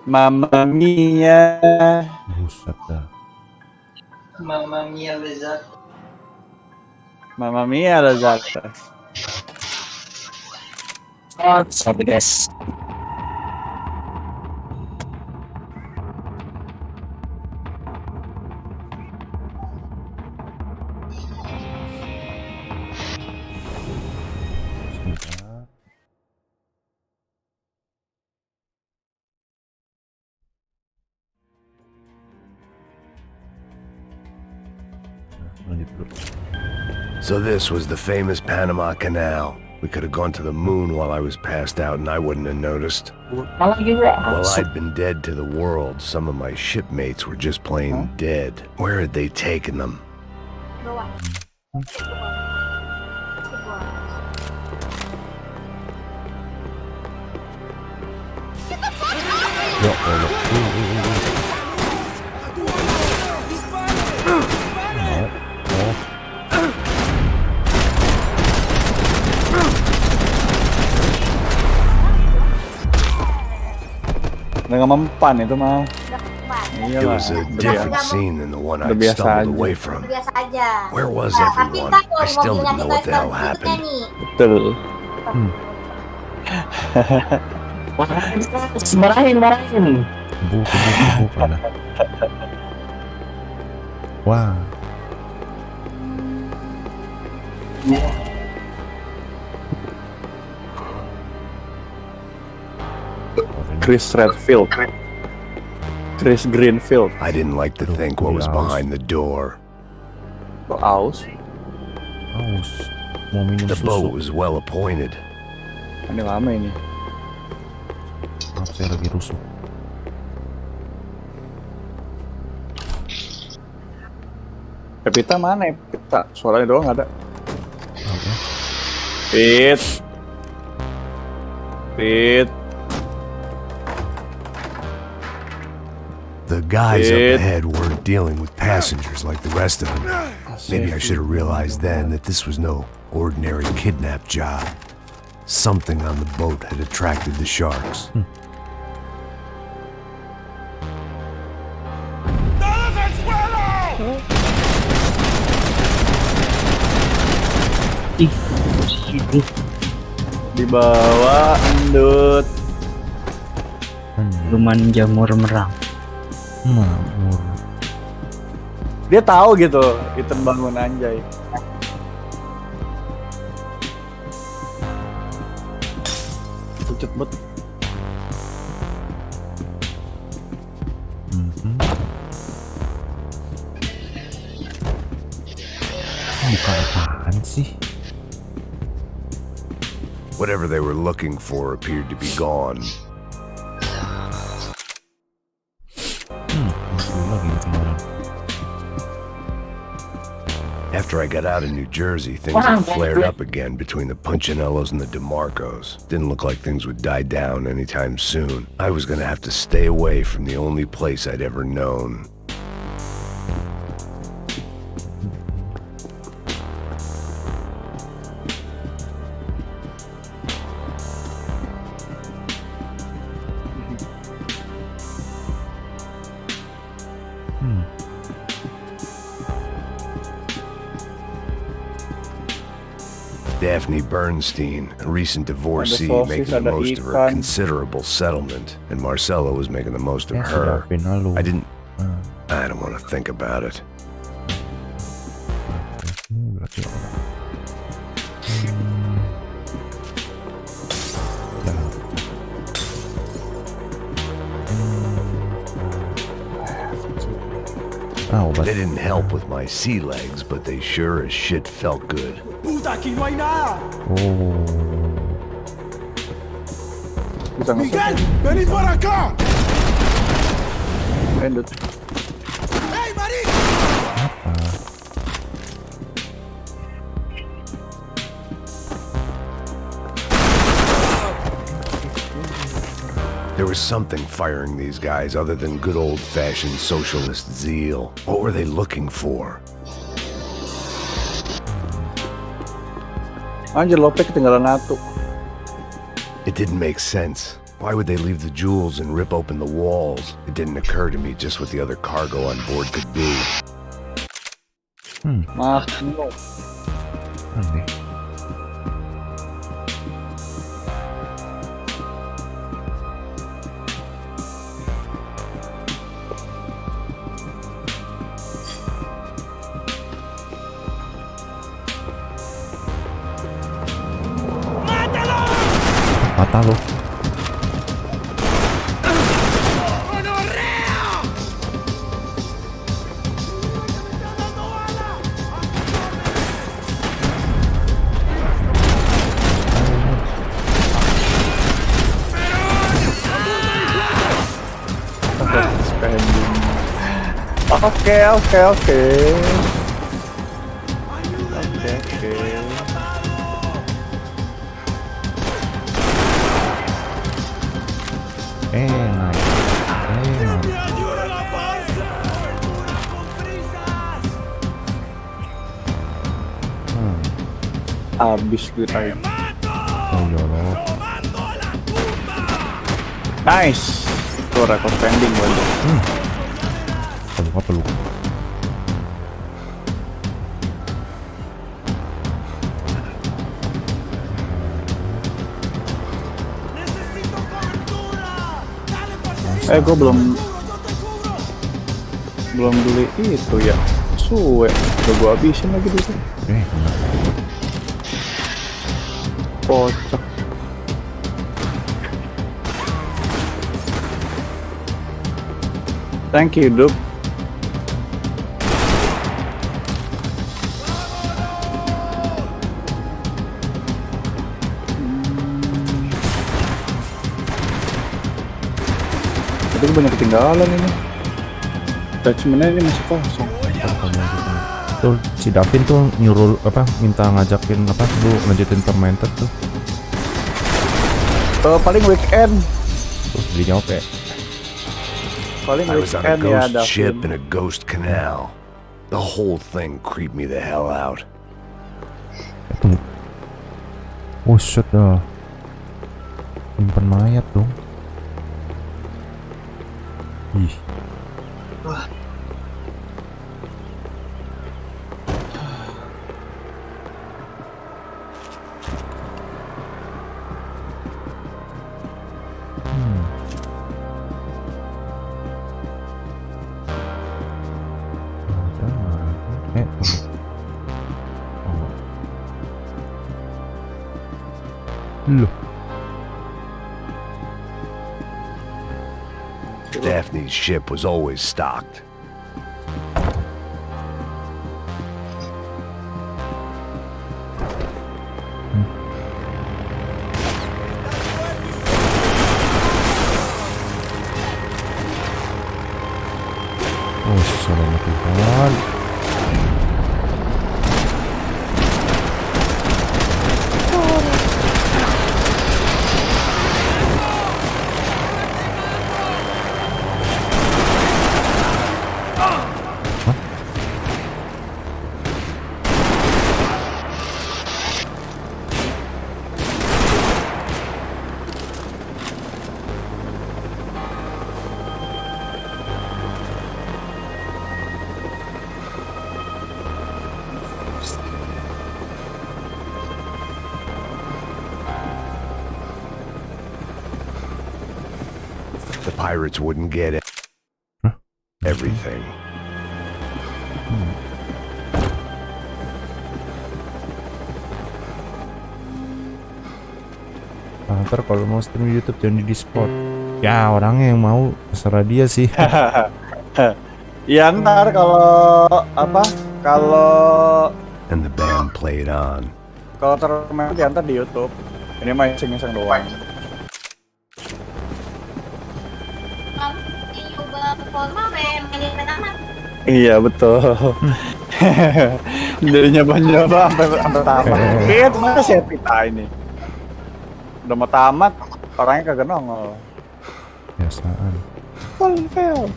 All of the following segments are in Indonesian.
Mamma mia. Buset dah. Mamma mia lezat. Mamma mia lezat. Oh, sorry guys. So this was the famous Panama Canal. We could have gone to the moon while I was passed out and I wouldn't have noticed. While I'd been dead to the world, some of my shipmates were just plain dead. Where had they taken them? Nggak mempan itu mah. It was a different scene than the one I'd stumbled away from. Where was everyone? I still didn't know what the hell happened. Betul. Marahin. Bukan. Wah. Chris Redfield. Chris Greenfield. I didn't like to think what was behind the door. Aus. Mau minum The susu. boat was well appointed. Ini lama ini. Maaf, saya lagi rusuh. Pepita mana ya? Pepita. Suaranya doang nggak ada. Oke. Pit. The guys up ahead weren't dealing with passengers like the rest of them. Maybe I should have realized then that this was no ordinary kidnap job. Something on the boat had attracted the sharks. Di bawah endut. Luman jamur merang. Mamur. Dia tahu gitu, itu bangun anjay. Pucet bet. Bukan apaan sih? Whatever they were looking for appeared to be gone. After I got out of New Jersey, things had flared up again between the Punchinellos and the DeMarcos. Didn't look like things would die down anytime soon. I was gonna have to stay away from the only place I'd ever known. Daphne Bernstein, a recent divorcee, making the most of her considerable settlement, and Marcella was making the most of her. I don't want to think about it. They didn't help with my sea legs, but they sure as shit felt good. Miguel, vení para acá! Endut. Hey, Marie! There was something firing these guys other than good old-fashioned socialist zeal. What were they looking for? Anjir, Lopek ketinggalan satu. It didn't make sense. Why would they leave the jewels and rip open the walls? It didn't occur to me just what the other cargo on board could be. Maaf. Aneh. Patah loh. Oke. Enak. Habis gue tadi. Oh ya Allah. Nice. Itu record pending banget. Apa lu? Gue belum beli itu ya. Suwe. Udah gue habisin lagi dulu. Enak. Kocak. Thank you, Dup. Tapi banyak ketinggalan ini. Attachment-nya ini masih kosong. Tuh si Davin tuh nyuruh minta ngajakin lu lanjutin Tormented tuh. Paling weekend. Terus dia jawab ya. Paling I was on a weekend ya, ghost ship Davin. in a ghost canal. The whole thing creeped me the hell out. Tunggu. Oh shit dah. Simpen mayat dong. Ih. Loh. Daphne's ship was always stocked. Oh, selamat Tuhan. The pirates wouldn't get it. Everything. Ntar kalau mau stream di YouTube jangan di Discord. Ya orangnya yang mau terserah dia sih. Ya ntar kalau And the band played on. kalau termain ya ntar di YouTube. Ini mah iseng-iseng doang. Iya betul. Dari nyoba-nyoba sampai tamat. Itu mana sih kita ini? Udah mau tamat, orangnya kagak nongol. Biasaan. Fail.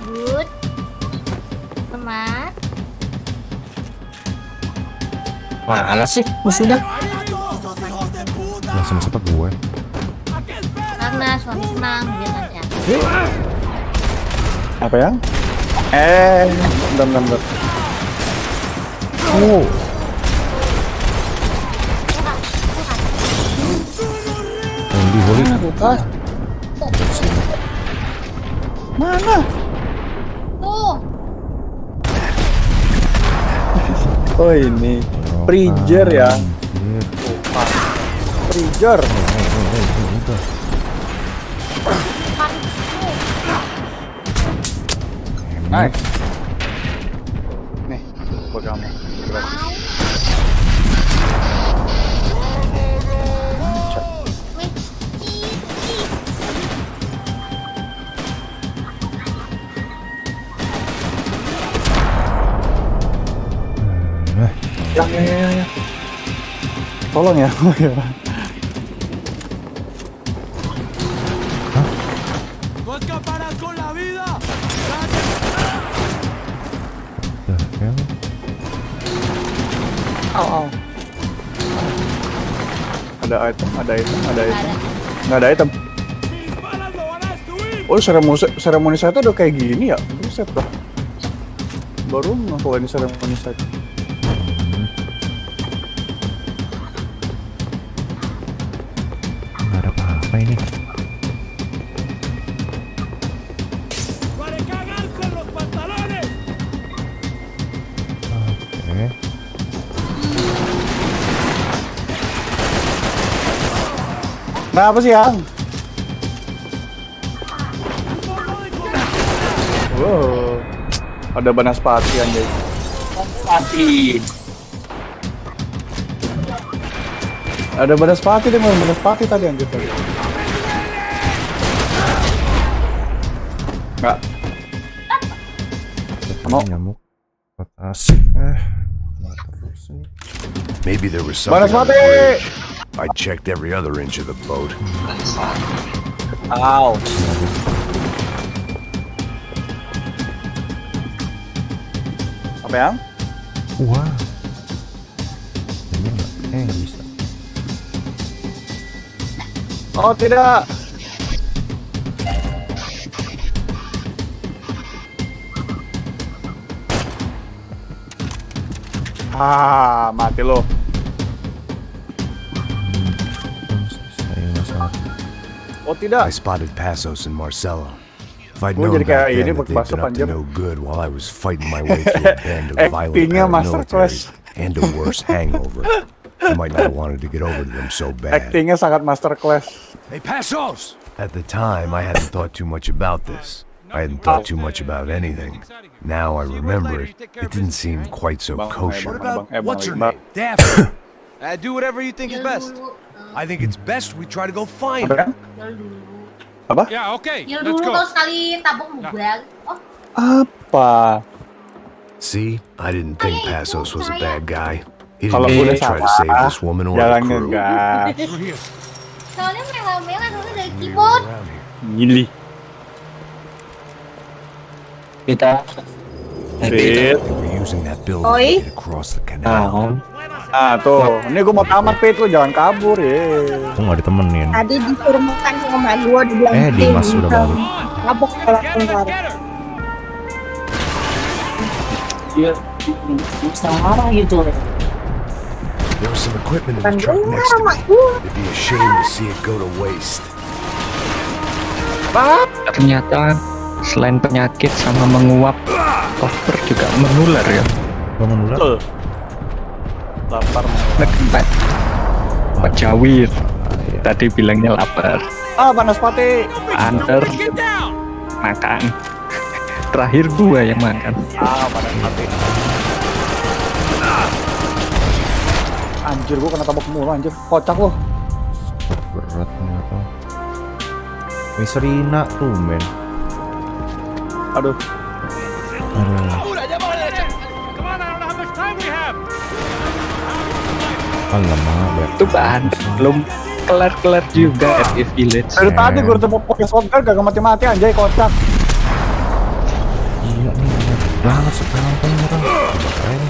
Good. Teman. Mana sih musuhnya? Langsung siapa gue? Karena suami senang dia nanti. Apa ya? Bentar. Oh, holy. Mana? Tuh. Oh ini freezer ya. Freezer. Udah. Nice. Nih, buat kamu. Gratis. Ya. Tolong ya. Au. Ada item. Nggak ada item. Oh, seremoni saya tuh udah kayak gini ya? Buset dah. Baru kalau ini seremoni saya. Nggak ada apa-apa ini. Oke. Kenapa sih, Yang? Wow. Ada banaspati anjay. Ada banaspati deh, banaspati tadi anjir tadi. Enggak. Mau Nyamuk atas. Terus ini. Maybe there was something on the Banaspati! bridge. I checked every other inch of the boat. Ow. Apa yang? Wah. Ini enggak bisa. Oh tidak. Mati lo. Oh I tidak. spotted Passos and Marcelo. If I'd Oh, known jadi kayak back ini then that pakai they'd bahasa been up to panjang. no good while I was fighting my way through a band of violent Actingnya paramilitaries masterclass. and a worse hangover, I might not have wanted to get over to them so bad. Actingnya sangat masterclass. Hey, Passos! At the time, I hadn't thought too much about this. I hadn't thought too much about anything. Now I remember it. It didn't seem quite so kosher. What's her Bang. name? Daphne. Do whatever you think is best. I think it's best we try to go find Apa her. kan? Apa? Yeah, okay. Yul dulu kalau sekali tabung mubal. Oh, Apa? See, I didn't think Passos was a bad guy. He Kalau didn't udah try to save salah, this woman or the jangan crew. ngegas. soalnya mewah-mewah soalnya dari keyboard. Around here. Gili. Kita Sip. They were using that building to Oi. get across the canal. Tuh. Ini gue mau tamat, Pit. Lu jangan kabur ya. Aku nggak ditemenin. Tadi disuruh makan sama gua dibilang Dimas udah balik. ngabok kalau keluar. dia bisa marah gitu. There was some equipment in Kan the truck dengar next to sama me. gua. It'd be a shame to see it go to waste. Ternyata selain penyakit sama menguap, koper juga menular ya. Gak menular. Betul. Lapar. Tempat Pak Jawir tadi bilangnya lapar, Banaspati. antar makan. Terakhir gua yang makan. Banaspati. Anjir, gua kena tabok mulu anjir. Kocak lo. Berat ternyata. Miserina tuh men. Aduh. Alamak, Itu bahan belum kelar-kelar juga FF Village. Dari tadi gua udah pakai shotgun gak mati-mati anjay, kocak. Iya nih, banyak banget sekarang orang. Keren.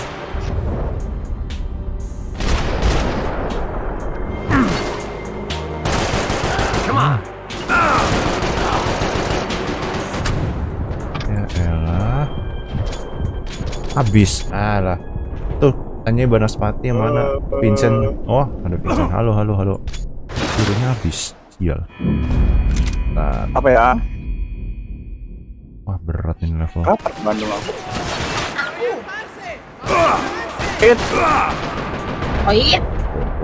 Habis. Alah. Tuh, tanya Banaspati yang mana? Vincent. Oh, ada Vincent. Halo. Suruhnya habis. Sial. Nah, Apa ya? wah berat ini level. Kapan Bandung aku? Hit. Oh iya.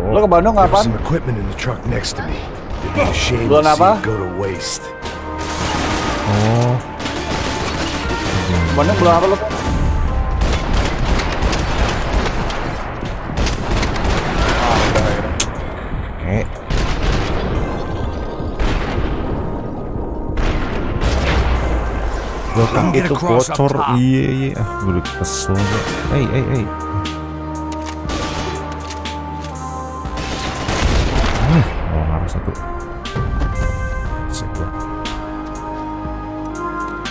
Lo ke Bandung There was kapan? some equipment in the truck next to me. It'd be a shame to Belum see apa? it go to waste. Oh. Bandung belum apa lo? Belakang itu bocor. Iya. Ah, gue udah kesel. Hey. Oh, ngaruh satu. Sebuah.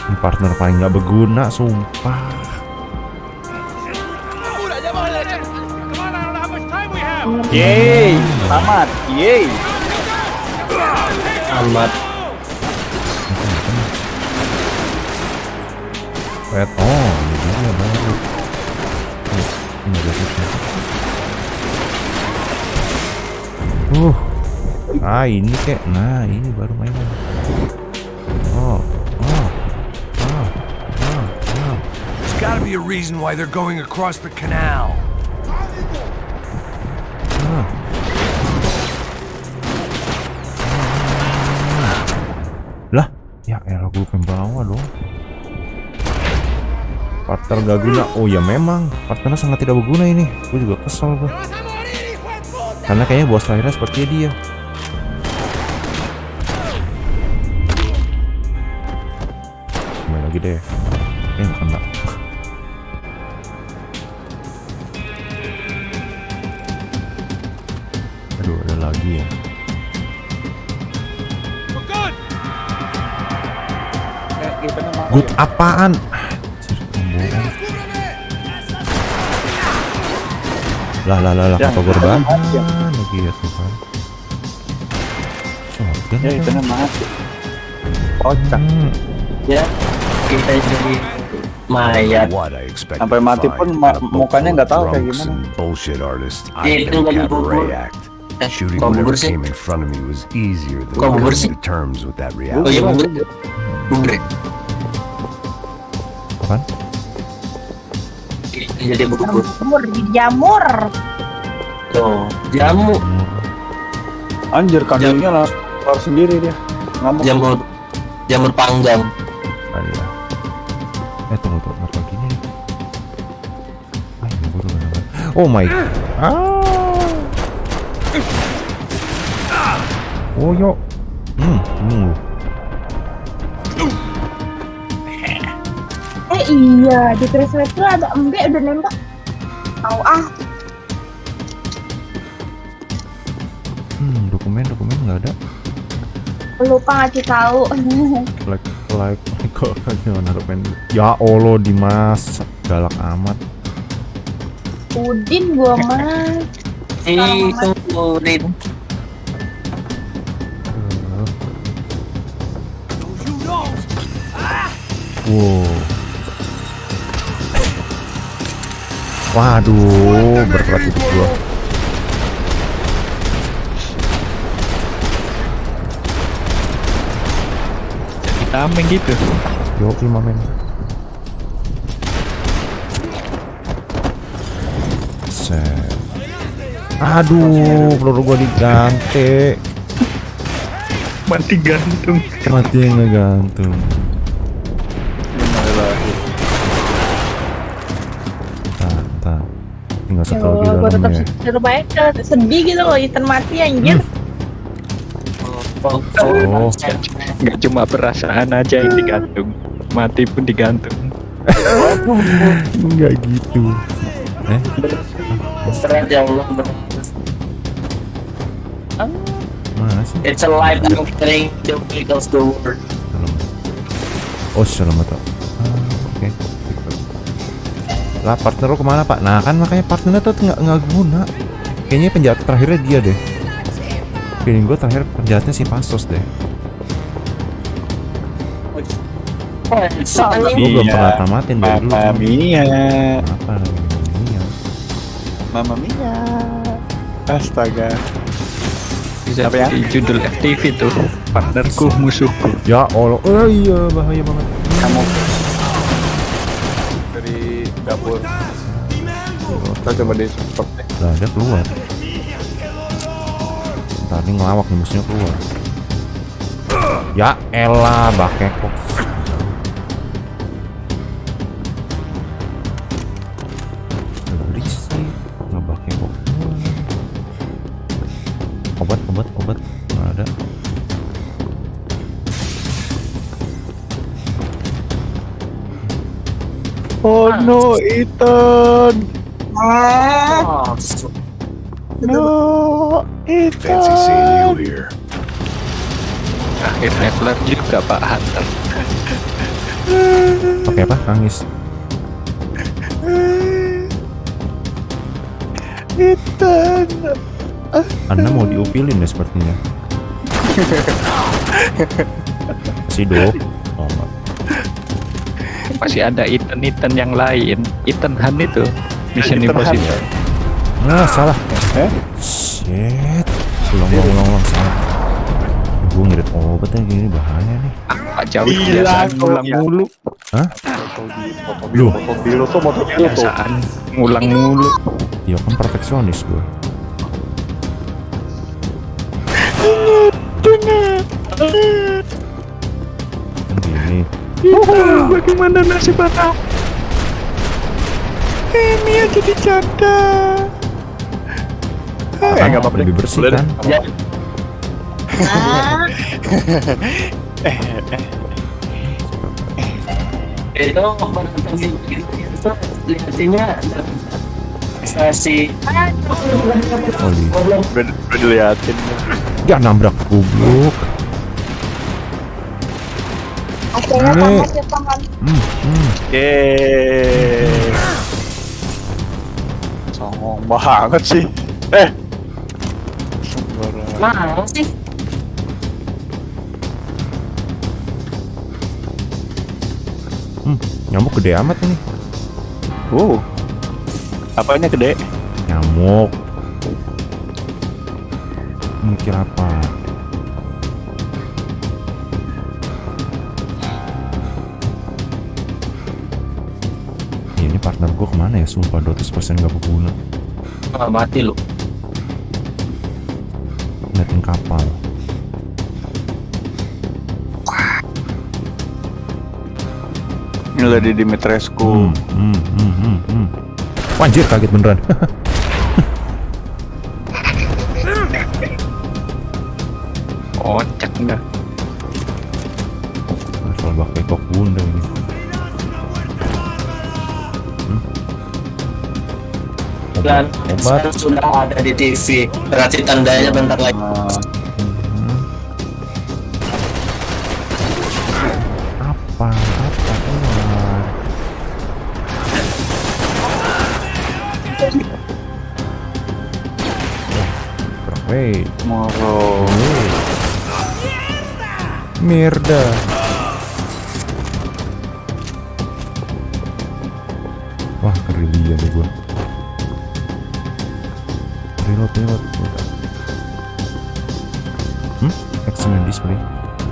Ini partner paling nggak berguna, sumpah. Yeay, selamat. Yeay. Amat. Red, oh, ini dia baru. Ini ada sih. Ini kek. Nah, ini baru mainan. There's gotta be a reason why they're going across the canal. Lah, ya elah gue pembawa dong. Partner gak guna. Oh ya memang partnernya sangat tidak berguna ini. Gue juga kesel gue. Karena kayaknya bos terakhirnya seperti dia. Main lagi deh. Nggak kena. Aduh, ada lagi ya. Good apaan? Lah, apa korban? Gitu kan. Shotgun Ya itu mati. Kocak. Ya, kita jadi mayat. What I expect Sampai mati pun mukanya nggak tahu kayak gimana. Bullshit artist. I Itu think lagi cabaret bubur. act. Shooting Kok whatever bubur sih? came in front of me was easier than Kok bubur coming sih? to terms with that Oh reality. iya, bubur. Apaan? Jadi bubur. Jamur, jadi jamur. Tuh, jamu. Anjir kandungnya lah keluar sendiri dia. Ngamuk. Jamur panggang. Ada ya. Tunggu apa gini nih? Oh my. Oh yo. Iya, di translate tuh ada embe udah nembak. Tahu ah. Dokumen nggak ada. Lupa ngasih tahu. Like kok gimana dokumen? Ya Allah Dimas, galak amat. Udin gua mah. Itu Udin. Wow. Waduh, berat hidup gua. Jadi tameng gitu. Yo, 5 men. Set. Aduh, peluru gua diganti. Mati gantung. Mati yang ngegantung. Tak. Tinggal satu lagi Gue tetap dalamnya. seru banget, sedih gitu loh Ethan mati anjir. Oh, Nggak cuma perasaan aja yang digantung, mati pun digantung. enggak gitu. Berat ya Allah. Mana sih? It's a life I'm carrying the vehicles to work. Oh, selamat. Oke. Lah partner lo kemana pak? Nah kan makanya partnernya tuh nggak guna. Kayaknya penjahat terakhirnya dia deh. Feeling gue terakhir penjahatnya si Pasos deh. Gue belum pernah tamatin dari dulu. Mamma mia. apa namanya? Mamma Mia. Astaga. Bisa Apa ya? jadi judul FTV tuh. Partnerku, musuhku. Ya Allah, oh iya bahaya banget. Kamu dari dapur. Kita coba di support deh. Lah dia keluar. Tadi ngelawak nih musuhnya keluar. Ya elah, bakekok. Berisik, nggak bakekok. Obat, nggak ada. Oh no, Ethan. Oh, No, Fancy seeing you Ethan. here. Akhirnya kelar juga Pak Hunter. Pakai apa? Nangis. Ethan. Anda mau diupilin ya sepertinya. Si dok. Oh enggak. Masih ada Ethan yang lain. Ethan Han itu. Mission Ethan Han. Impossible. Nah, salah. Shit. Ulang salah. Gue ngirit obat ya gini bahaya nih. Pak jauh kebiasaan ngulang mulu. Hah? Loh, motor tuh motor itu. Kebiasaan ngulang mulu. Ya kan perfeksionis gue. Kan gini. Bagaimana nasib anak? Mia jadi janda. Kan Nggak apa-apa deh. lebih bersih Boleh deh. kan? ya, Ah, itu penonton itu lihatnya stasi Oh iya. Udah diliatin. Ya nabrak goblok. Akhirnya Ini. tamat ya tangan. Yeay. Songong banget sih. Sembarang. mana sih? Nyamuk gede amat ini. Apanya gede? Nyamuk. Mikir apa? Ini partner gue kemana ya? Sumpah 200% gak berguna. Mati lu. Ngeliatin kapal. Ini lagi di Dimitrescu. Anjir, kaget beneran. Kocak dah. Soal pakai kok bunda ini. Dan Obat. sudah ada di TV. Berarti tandanya bentar lagi. Apa keluar? Wait, Moro. Mirda. Wah, kerilian deh gua. Reload. Excellent display.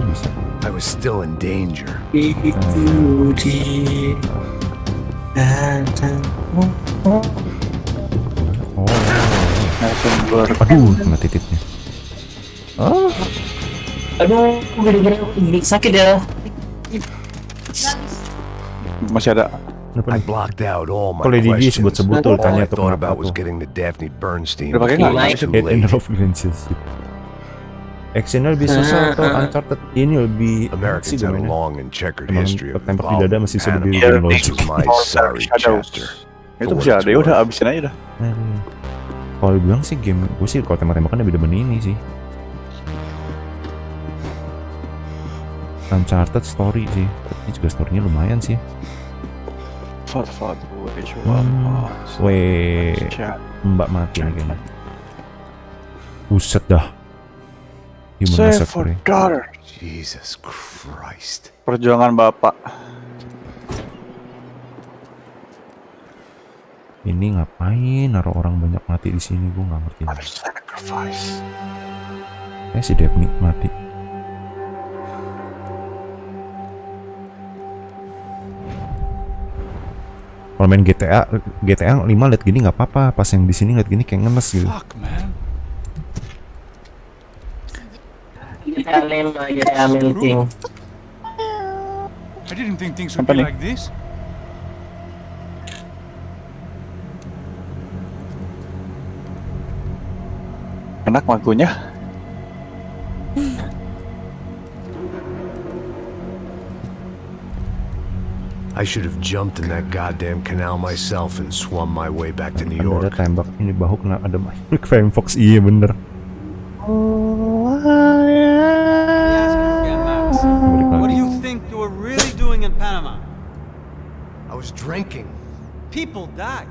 Bisa. I was still in danger. Oh, aduh, kena titiknya. Oh, Aduh, bener-bener sakit ya. Masih ada. I blocked out all my Kalau di dia questions. sebut-sebut tuh All tanya I tuh thought kenapa about was tuh. getting the Daphne Bernstein. Udah pakai before nggak? it was too Head and late. of glances. Actionnya lebih susah atau Uncharted ini lebih Americans had a gimana? long and checkered Emang history of tembak di dada involvement masih in sudah Panama. dibikin This logic. was my sorry Shadows. chapter. Itu bisa ada, ya udah abisin aja dah. Kalau dibilang sih game gue sih kalau tembak-tembakan lebih demen ini sih. Uncharted story sih. Ini juga storynya lumayan sih. Weh, Mbak mati nih kayaknya. Buset dah. Human Save Asset for Free. daughter. Jesus Christ. Perjuangan bapak. Ini ngapain naruh orang banyak mati di sini? Gue nggak ngerti. Sacrifice. Si Devni mati. Kalau main GTA 5 liat gini nggak apa-apa. Pas yang di sini liat gini kayak ngenes gitu. Fuck, man. GTA melting. I didn't think things would Apa be nih? like this. Enak lagunya. I should have jumped in that goddamn canal myself and swum my way back to New Ada York. tembak ini bahu kena ada Frame Fox. Iya bener. Yeah, Max. What do you think you were really doing in Panama? I was drinking. People died.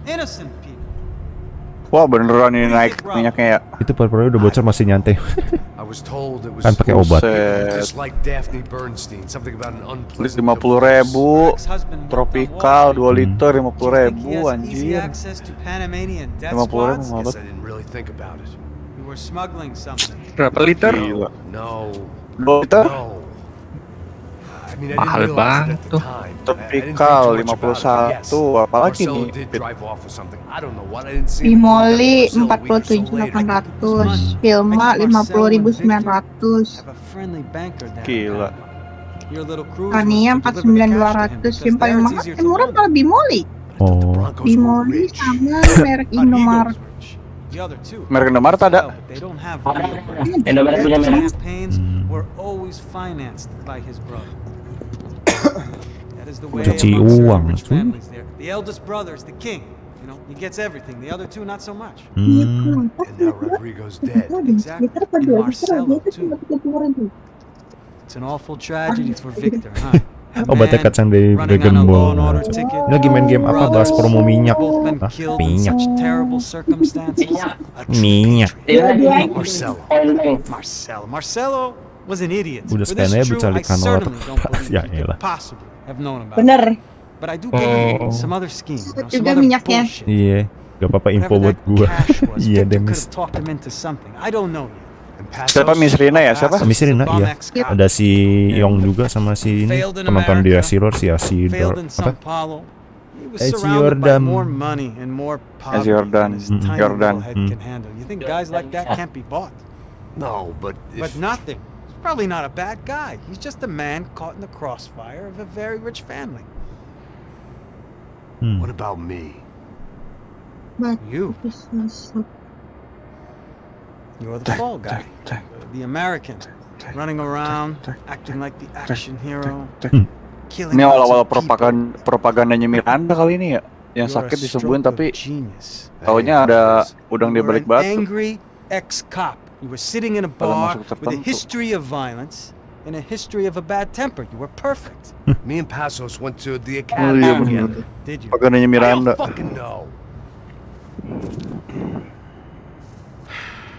Innocent people. Wah beneran ini naik minyaknya ya. Itu paru-paru udah bocor masih nyantai. I was told it was Kan pakai obat. just like Daphne Bernstein, something about an unpleasant 50.000 Ex-husband tropikal 2 liter Think he 50.000 has easy anjir. access to Panamanian death 50.000 squads? mahal Guess banget. I didn't really think about it. You were smuggling something. Berapa liter? Gila. No, 2 liter no. I mean, I Mahal didn't realize it at banget the tuh. time. Tropikal I didn't think too much about it, 51, apalagi Marcelo nih? did drive off with something. I don't know what. I didn't see. Bimoli anything until a week or so later. 47.800, Filma 50.900, Have a friendly banker down Gila. there. Your little cruise Tania was to deliver the cash to him 49.200, because yang paling there it's mahal easier yang to murah move. malah Bimoli. The Oh, Broncos were Bimoli rich. sama merek Our Indomaret. ego's rich. The other two. Merek Indomaret ada. Well, but they don't have Ada, real ada. money. Indomaret punya Their merek. campaigns were always financed by his brother. That is the way Cuci among certain uang, rich cuy. families there. The eldest brother is the king. You know, he gets everything. The other two, not so much. hmm. And now Rodrigo's dead. Exactly. Sekitar And 2 liter, Marcelo, dia too. cuma 30.000. It's an awful tragedy for Victor, huh? Obatnya Man kacang dari running Dragon on a Ball. law and order ticket. Ini lagi main game apa? Bahas promo minyak. Both been Hah? killed in Minyak. such terrible circumstances. Minyak. A true Minyak. patriot. Marcelo. Marcelo was an idiot. Udah For this sekalian true, bercali I kanal certainly atau don't apa. believe Ya he could elah. possibly have known about it. Bener. But I do believe Oh. some other scheme, you know, some Juga other minyaknya. bullshit. Iya, gak apa-apa info Whatever buat that gua. cash was, Iya, Victor could Demis. have talked him into something. I don't know yet. And Passos. Siapa Miss Rina ya? Siapa? Miss Rina, iya. Ex-cop. Ada si Yong juga sama si ini Failed in penonton di America, Asiror si Asidor Failed in Sao apa? Paulo. He was It's surrounded by Jordan. more money and more poverty Jordan. than his tiny Jordan. little head can handle. You think guys like that can't be bought? No, but But if nothing. He's probably not a bad guy. He's just a man caught in the crossfire of a very rich family. what about me? But You. business. You're the fall guy. The American. Running around, acting like the action hero. Killing Ini lots awal-awal of people. propagandanya Miranda kali ini ya. Yang You're sakit a disembuhin stroke of tapi genius. taunya ada udang di You were balik an batu. angry ex-cop. You were sitting in a Kalau bar masuk with a tertentu. history of violence and a history of a bad temper. You were perfect. Me and Passos went to the Oh academy iya together. bener. Did you? Propagandanya I Miranda. don't fucking know.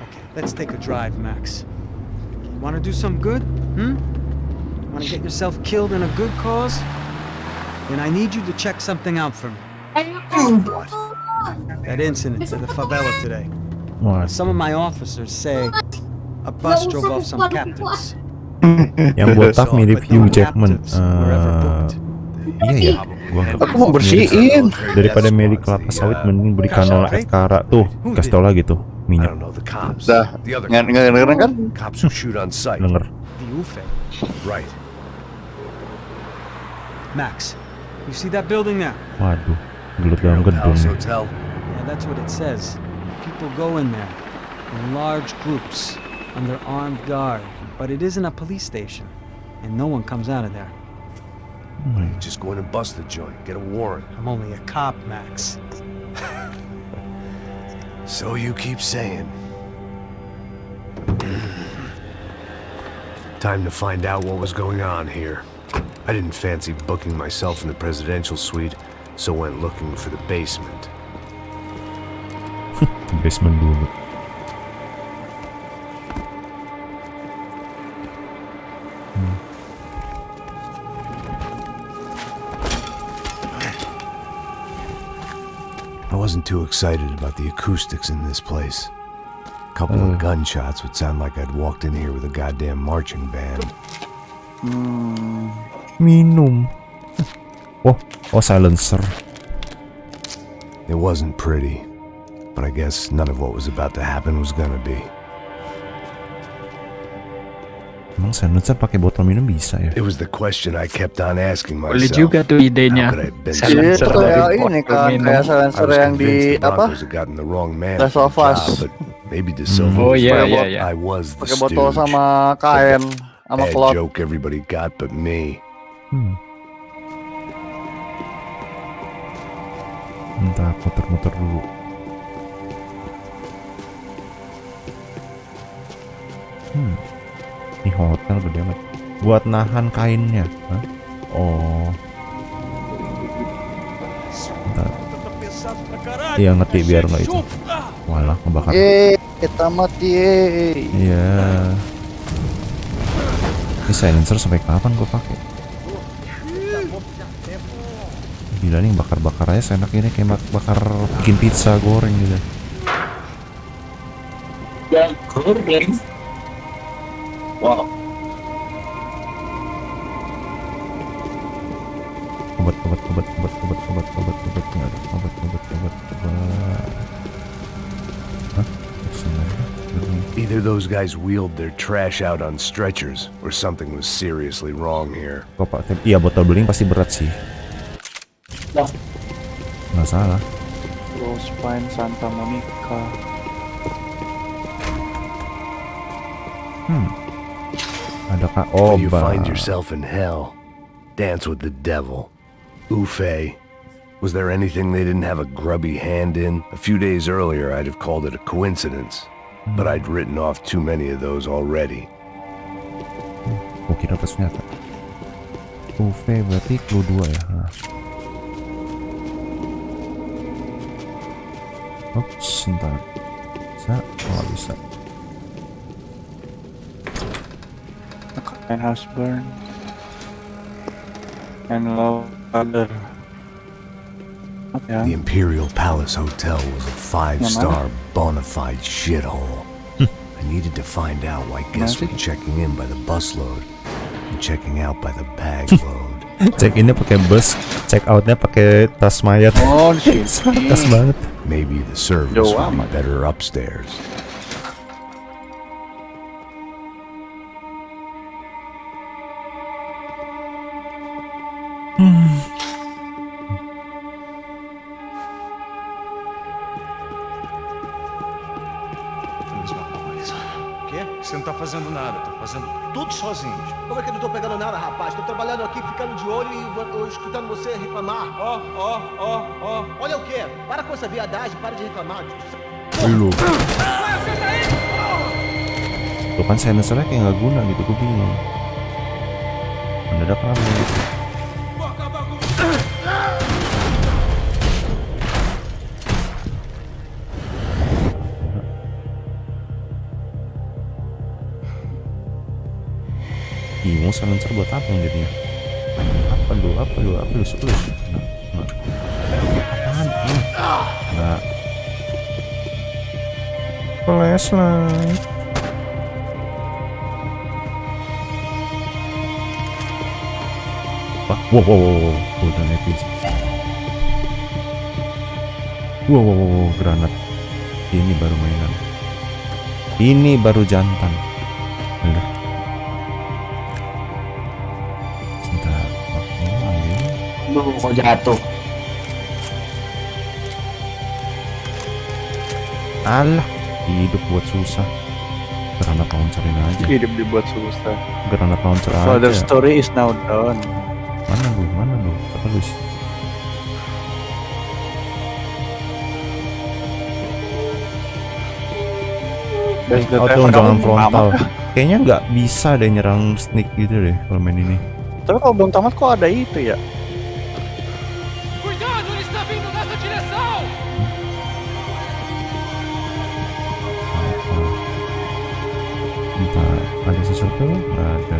Okay, let's take a drive, Max. You want to do some good? Want to get yourself killed in a good cause? Then I need you to check something out for me. What? That incident at the favela today. Wah, Some of my officers say a bus drove off some captives. yang botak mirip But Hugh no Jackman. captives were ever booked. Iya ya, gua nggak- Aku mau bersihin. daripada milih kelapa sawit mending beli canola Escara tuh. Kasih tau lagi tuh I minyak don't know the cops. Dah. The other Nggak dengerin kan? cops who shoot on sight. denger. The Ufe. Right. Max, you see that building there? Waduh, gelut dalam gedung Palace nih. Hotel. Yeah, that's what it says. People go in there in large groups under armed guard, but it isn't a police station, and no one comes out of there. Just go in and bust the joint. Get a warrant. I'm only a cop, Max. So you keep saying. Time to find out what was going on here. I didn't fancy booking myself in the presidential suite, so went looking for the basement. Basement dulu. wasn't too excited about the acoustics in this place. A couple of gunshots would sound like I'd walked in here with a goddamn marching band. Minum. Oh silencer. It wasn't pretty, but I guess none of what was about to happen was gonna be. Emang silencer pakai botol minum bisa ya? It was the question I kept on asking Boleh myself. juga tuh idenya. How could I have been Silencer so dari kayak ini botol kan, minum. kayak I silencer was yang di convinced the apa? Broncos had gotten the wrong man Last for of the Us. job, but maybe De Silva Oh was iya right. iya iya. I was the Pakai botol stooge. sama kain sama Bad cloth. joke everybody got but me. Entah muter-muter dulu. Ini hotel gede amat. Buat nahan kainnya. Hah? Oh. Bentar. Iya ngerti biar nggak itu. Walah ngebakar. Kita mati. Iya. Ini silencer sampai kapan gue pakai? Gila nih bakar-bakar aja seenak ini kayak bakar bikin pizza goreng gitu. Ya, goreng. Wow. Obat. Hah? Either those guys wheeled their trash out on stretchers or something was seriously wrong here. Kok Pak? Iya botol beling pasti berat sih. Nggak salah. Rose Pine Santa Monica. Ada kak When you obat. find yourself in hell, dance with the devil. Ufay. Was there anything they didn't have a grubby hand in? A few days earlier, I'd have called it a coincidence, but I'd written off too many of those already. Oh kira pas nyata. UV berarti clue 2 ya. Nah. Oops, sebentar. Bisa? Oh nggak bisa. And Husband and Love Father. The Imperial Palace Hotel was a 5-star bona fide shithole. I needed to find out why guests were checking in by the busload and checking out by the bag load. Check innya pakai bus, check outnya pakai tas mayat. Oh shit. Tas banget. Maybe the service Yo, would be amat. better upstairs. Você não tá fazendo nada, tá fazendo tudo sozinho. Como é que eu não tô pegando nada, rapaz? Tô trabalhando aqui, ficando de olho e escutando você reclamar. Ó. Olha o quê? Para com essa viadagem, para de reclamar. Dulu. Tuh kan sensornya kayak nggak guna gitu, gue bingung. Mendadak apa gitu. Bingung silencer buat apa yang jadinya? Apa lu? Nah. Apaan? Nah. Flashlight. Wah, wow, udah netizen. Wow, granat. Ini baru mainan. Ini baru jantan. Aduh. Kok jatuh? Alah, hidup buat susah. Granat launcherin aja. Hidup dibuat susah. Granat launcher Further aja. story is now done. Mana lu? Apa lu sih? Auto jangan frontal. Kayaknya nggak bisa deh nyerang sneak gitu deh kalau main ini. Tapi kalau belum tamat kok ada itu ya? Cuidado, ele está vindo nessa direção! Entah ada sesuatu? Nggak ada.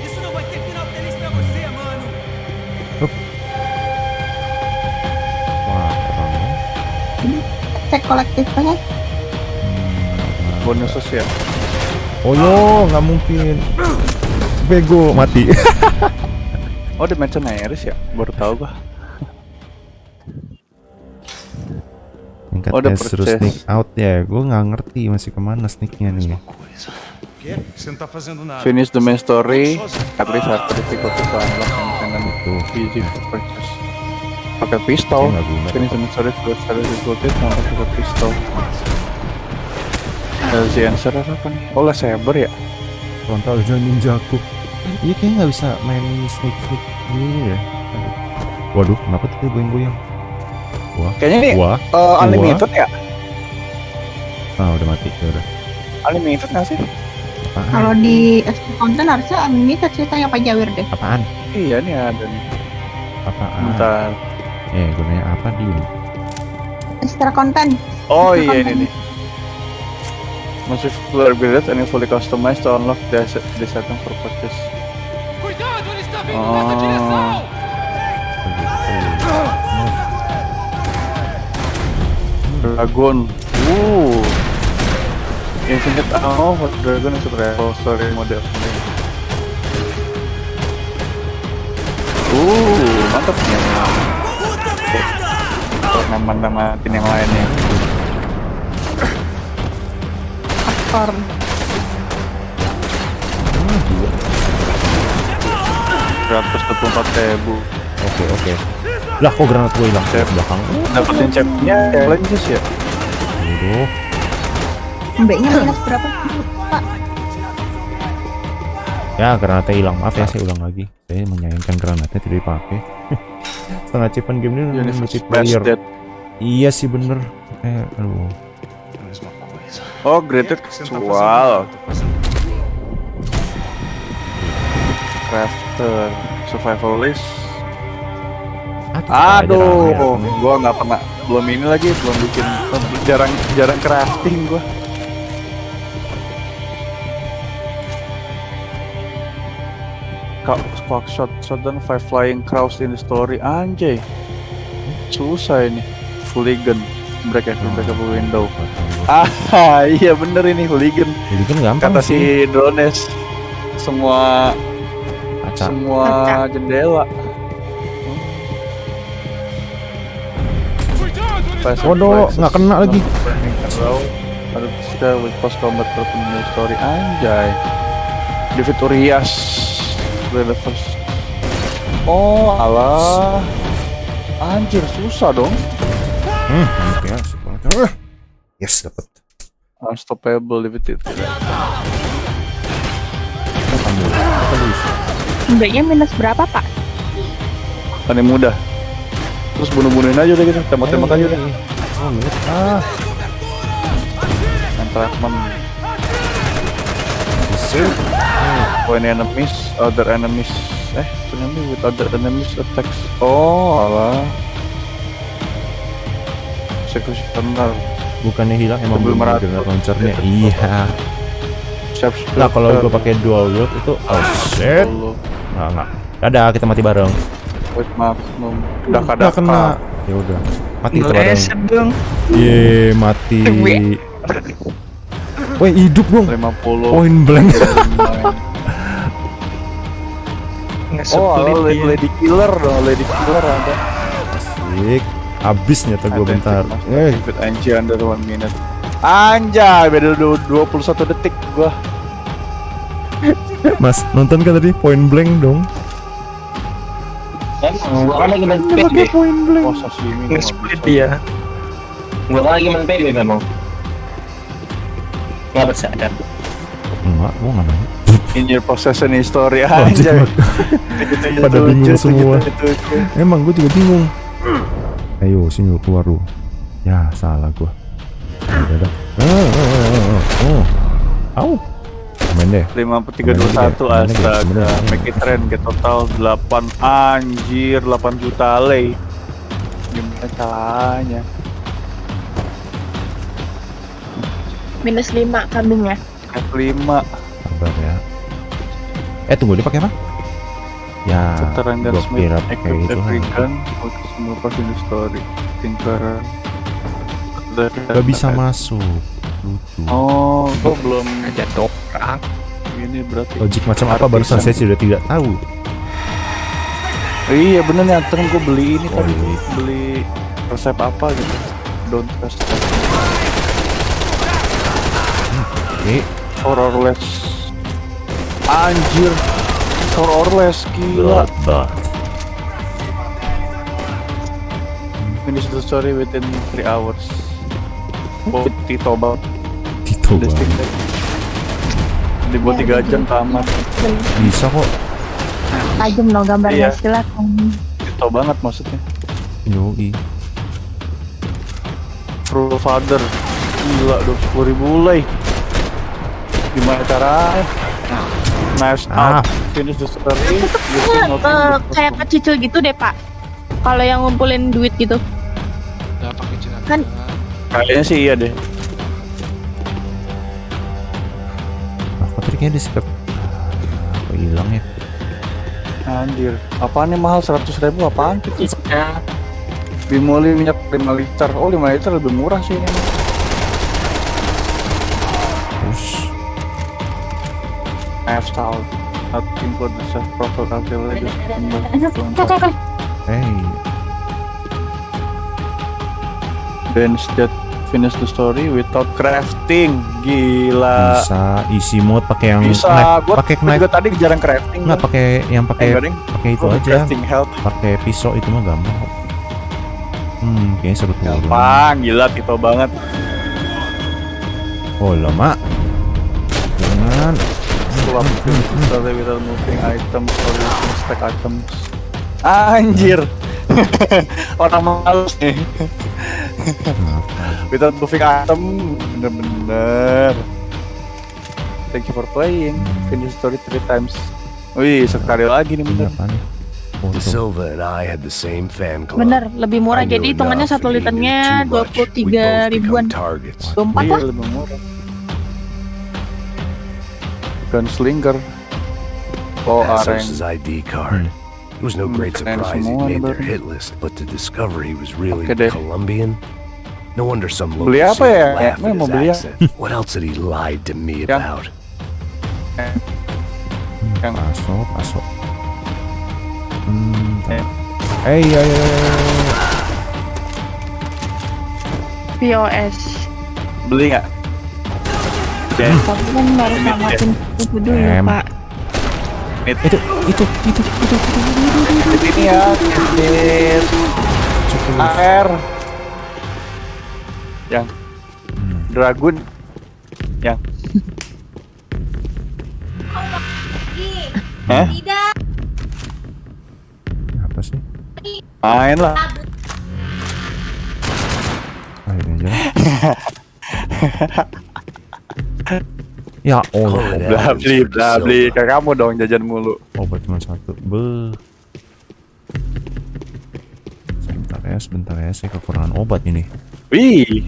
Isso não vai ter final feliz pra você, mano! Wah, kolektifnya. Bonus ya. Oh yo, nggak mungkin. Bego mati. Oh, Dimension Iris ya? Baru tahu gua. Tingkat Oh, udah suruh purchase. sneak out ya. Gue nggak ngerti masih kemana sneaknya nih. O quê? Você não tá fazendo nada. Finish the main story. At least have difficulty to unlock independent easy for purchase. Pakai pistol. Nggak guna. Finish the main story for difficulty to unlock pakai pistol. LZ answer apa nih? Oh, lightsaber ya? Frontal John Ninjaku. Iya kayaknya nggak bisa main sneak ini ya. Waduh, kenapa tuh goyang-goyang? Wah, Kayaknya nih wah, unlimited ya? ah udah mati, ya udah. Unlimited nggak sih? Apaan? Kalau di SP konten harusnya unlimited ceritanya Pak Jawir deh. Apaan? Iya nih ada nih. Apaan? Bentar. Gunanya apa di? Extra konten. Oh iya ini nih. Must be fully upgraded and fully customized to unlock the item for purchase. Cuidado, ele está vindo nessa direção! Dragon. Infinite ammo for Dragon is a story model. Mantap nih. Nama-namatin yang lainnya. Aktor. 124.000. Oke. Lah kok granat gue hilang saya belakang? Dapetin chapnya challenges ya? Aduh. Mbaknya minus berapa? Pak. Ya granatnya hilang, maaf ya saya ulang lagi. Saya menyayangkan granatnya tidak dipakai. Setengah achievement game ini multiplayer. Iya sih bener. Aduh. Oh, graded casual. Crafter, survivalist. Aduh, gua nggak pernah, belum ini lagi, belum bikin, jarang crafting gua. Squawk shotgun 5 flying crows in the story, anjay. Susah ini. Hooligan, break every breakable window. Iya bener ini hooligan. Hooligan gampang Kata sih. si Drones, semua jendela. Waduh, nggak kena lagi. Ada sky with post combat weapon new story, anjay. David Urias, the first. Oh alah, anjir susah dong. Ya, yes dapat. Unstoppable David. Mbaknya minus berapa Pak? Kan yang mudah. Terus bunuh-bunuhin aja deh gitu, tembak-tembak aja deh. Oh, minus. Entrapment. When enemies, other enemies. Enemy with other enemies attacks. Oh, alah. Eksekusi benar. Bukannya hilang emang belum ada launchernya. Iya. Nah, kalau gue pakai dual wield itu shit. Enggak. Dadah, kita mati bareng. With maximum. Udah kena. Ya udah. Mati kita bareng. Dong. Ye, mati. Woi, hidup dong. 50. Point blank. Oh, Lady Killer dong, Lady Killer ada. Asik. Habis nyata gue bentar. Anjay, under 1 minute. Anjay, beda 21 detik gua. Mas, nonton kan tadi point blank dong. Gua kan lagi main PB. Point blank. Oh, sashimi. Nge-split dia. Gua kan lagi main PB memang. Nggak bersadar. Enggak, gua nggak nanya. In your possession history anjay. Pada bingung semua. Emang gue juga bingung. Ayo sini lu keluar lu. Ya salah gua. Udah. Au. Main deh. 5321 astaga. Make it trend ke total 8 anjir 8 juta lei. Gimana caranya? Minus 5 kambingnya. F5 Sabar ya. Tunggu dia pakai apa? Ya, Veteran gua kira Gunsmith, pakai itu. African, semua pas in the story. Tinker, Gak bisa masuk. Lucu. Oh, kok belum Aja doprak. ini berarti. Logik macam apa barusan saya sudah tidak tahu. Iya bener nih, anterin gue beli ini Oh, tadi, iya. beli resep apa gitu. Don't trust. For or less. Anjir. For or less, gila. Finish the story within 3 hours. Oh, Tito banget. Tito banget. Dibuat 3 jam tamat. Bisa kok. Tajam loh gambarnya, Iya. silakan. Tito banget maksudnya. Yoi. Full father. Gila, 20.000 lay. Gimana caranya? Knives out. Finish the story. using nothing but Kayak kecil gitu deh Pak. Kalau yang ngumpulin duit gitu. Kan Kayaknya sih iya deh. Kok triknya di skip? Kok hilang ya? Anjir, apaan nih mahal 100.000 apaan gitu? Bimoli minyak 5 liter. Oh 5 liter lebih murah sih ini. Terus Lifestyle. Nothing for the self-proper calculated. Bench that finish the story without crafting. Gila. bisa isi mode pakai yang Bisa. Gua pakai juga tadi jarang crafting. nggak pakai yang pakai itu Gua aja. crafting health. Pakai pisau itu mah gampang kok. Kayaknya seru tuh. Gampang, gila Tito banget. Oh lama. Jangan. Swap finish the story without moving items or using stack items. Anjir. Orang males nih. Without moving item, bener-bener. Thank you for playing. Finish story 3 times. Wih, sekali lagi nih bener. De Silva and I had the same fan club. bener, lebih murah. I knew Jadi hitungannya enough 1 and he liternya knew too much. We 23 both ribuan. become targets. 24 Iya, lah. lebih murah. Gunslinger. Oh, areng. Asus ID card. It was no great Keren surprise he semua made their baru. hit list, but to discover he was really Oke deh. Colombian, no wonder some Beli locals apa ya? laugh Emang at mau his beli accent. What else had he lied to me Yang- about? Yang Masuk. Eh. Ayo. POS. beli nggak? Tapi kan baru tamatin itu dulu Pak. Itu. Ini ya, Dit. AR. Yang Dragon. Yang Hah? Tidak. Apa sih? Main lah. Akhirnya aja. Ya Allah. Beli ke kamu dong jajan mulu. Obat cuma 1. Sebentar ya, saya kekurangan obat ini. Wih,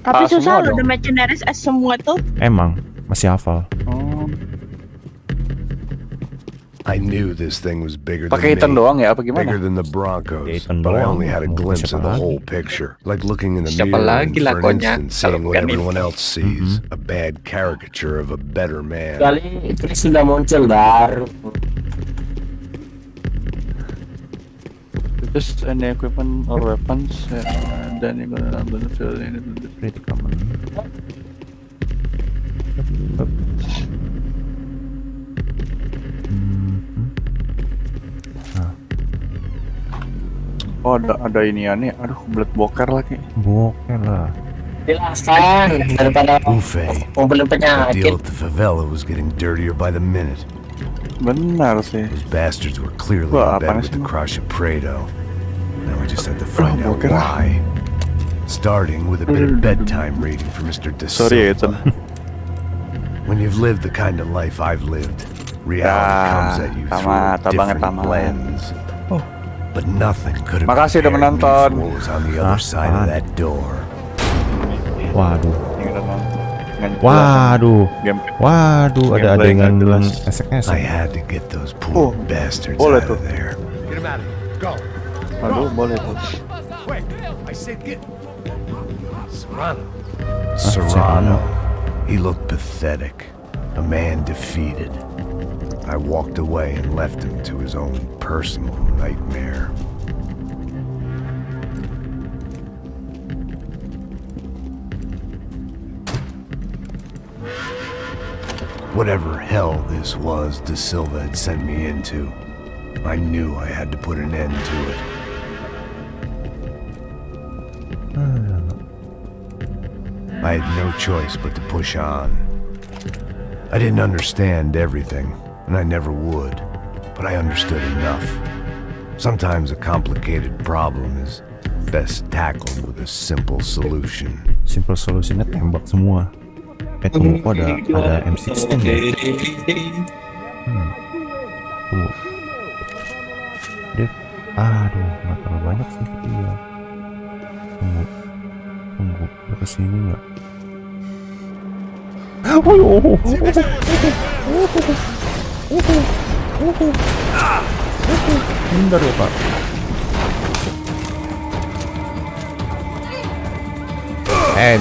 Tapi Ah, susah semua loh, dong. the mercenaries as semua tuh. Emang masih hafal. oh. I knew this thing was bigger Pakai than item me. doang ya apa Bigger gimana? than the Broncos, Item but I doang. only had a Mau glimpse siapa of the lagi? whole picture. Like looking in the Siapa mirror lagi and for an lakonnya instant kalau seeing what bukan everyone else sees. A bad caricature of a better man. Kali Chris sudah muncul baru. Just any equipment or weapons dan yang gonna benefit ini. Pretty common. Oh ada ini aneh. Aduh, belet boker lagi. Boker lah. Silakan daripada Buffet. ngumpulin That penyakit. deal at the favela was getting dirtier by the minute. Benar sih. Those bastards were clearly Wah, in bed apaan with sih, the Bang? crush of Prado. Now we just had to find out Boker. why. Starting with a bit of bedtime reading for Mr. De Sorry ya, Silva. Ethan. When you've lived the kind of life I've lived, reality comes at you through a tamat, banget different tamat. lens. But nothing could have Makasih udah prepared me menonton. for what was on the other side of that door. Waduh. Ini udah nonton. Nggak jelas. Waduh. Gameplay. Waduh, ada Gameplay adegan nggak jelas. esek-esek. I had to get those poor Oh, bastards boleh out tuh. of there. Get him out of here. Go. Aduh, boleh tuh. Wait. I Serrano. He looked pathetic. A man defeated. I walked away and left him to his own personal nightmare. Whatever hell this was De Silva had sent me into, I knew I had to put an end to it. I had no choice but to push on. I didn't understand everything, and I never would, but I understood enough. Sometimes a complicated problem is best tackled with a simple solution. Simple solutionnya tembak semua. Tunggu, kok ada M16 ya? Tunggu. Dev, aduh, nggak terlalu banyak sih. Iya. Tunggu, udah kesini nggak? Bentar ya Pak.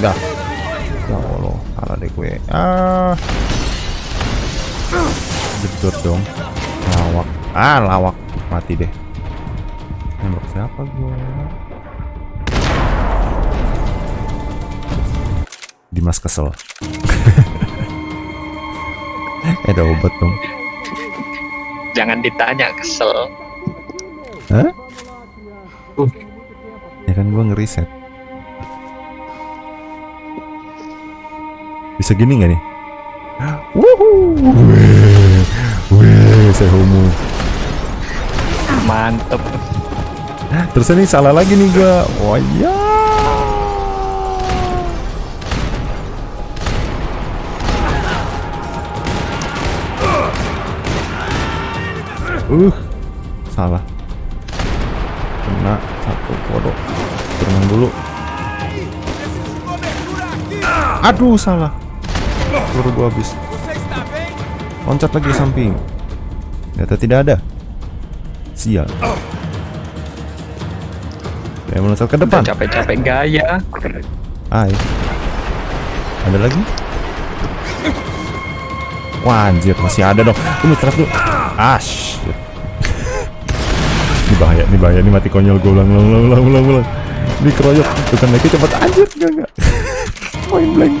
Dah. Ya Allah, salah deh gue. Jedor dong. Lawak. Lawak. Mati deh. Nembak siapa gue? Dimas kesel. Ada obat dong. Jangan ditanya kesel. Hah? Ya kan gue ngeriset. Bisa gini nggak nih? Wuhuu. Weh, saya homo. Mantep. Terus ini salah lagi nih gua. Wah ya. Salah. Kena satu kodok. Terbang dulu. Aduh, salah. Peluru gua habis. Loncat lagi samping. Ternyata tidak ada. Sial. Saya meloncat ke depan. Capek-capek gaya. Ada lagi? Wah, anjir, masih ada dong. Tunggu, istirahat dulu. Shit. Ini bahaya, ini mati konyol. Gue ulang. Ini keroyok. Bukan lagi cepat. Anjir, enggak. Point blank.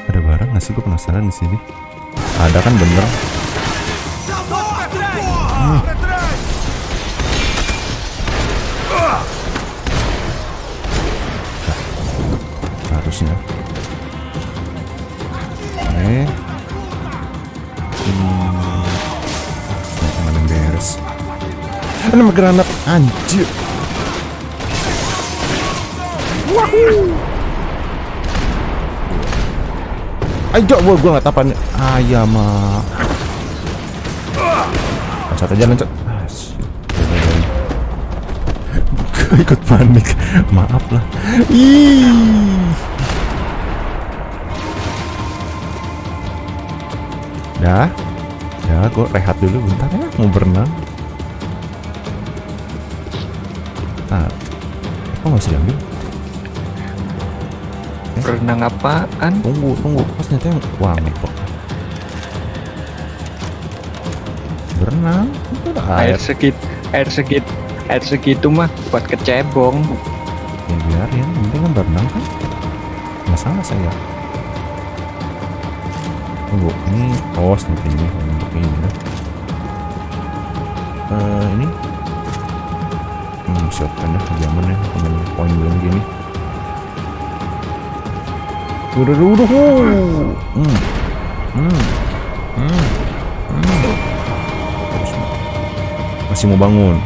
Ada barang nggak sih? Gue penasaran di sini. Ada kan bener? Harusnya. Jangan yang beres. Nama granat anjir. Wahoo. Ayo, gue nggak tapan. Ya mah. Loncat aja, loncat. Ikut panik. Maaf lah. Ya, gue rehat dulu bentar ya, mau berenang. Kok nggak bisa diambil? Berenang apaan? Tunggu, pas ternyata yang ngepok. Berenang, itu ada air segitu mah buat kecebong. Ya biarin, penting kan berenang kan? Nggak salah saya. Tunggu, ini nanti ini untuk ini ya. Ini siapkan dah zaman ya, temen poin belum gini. Udah. Masih mau bangun.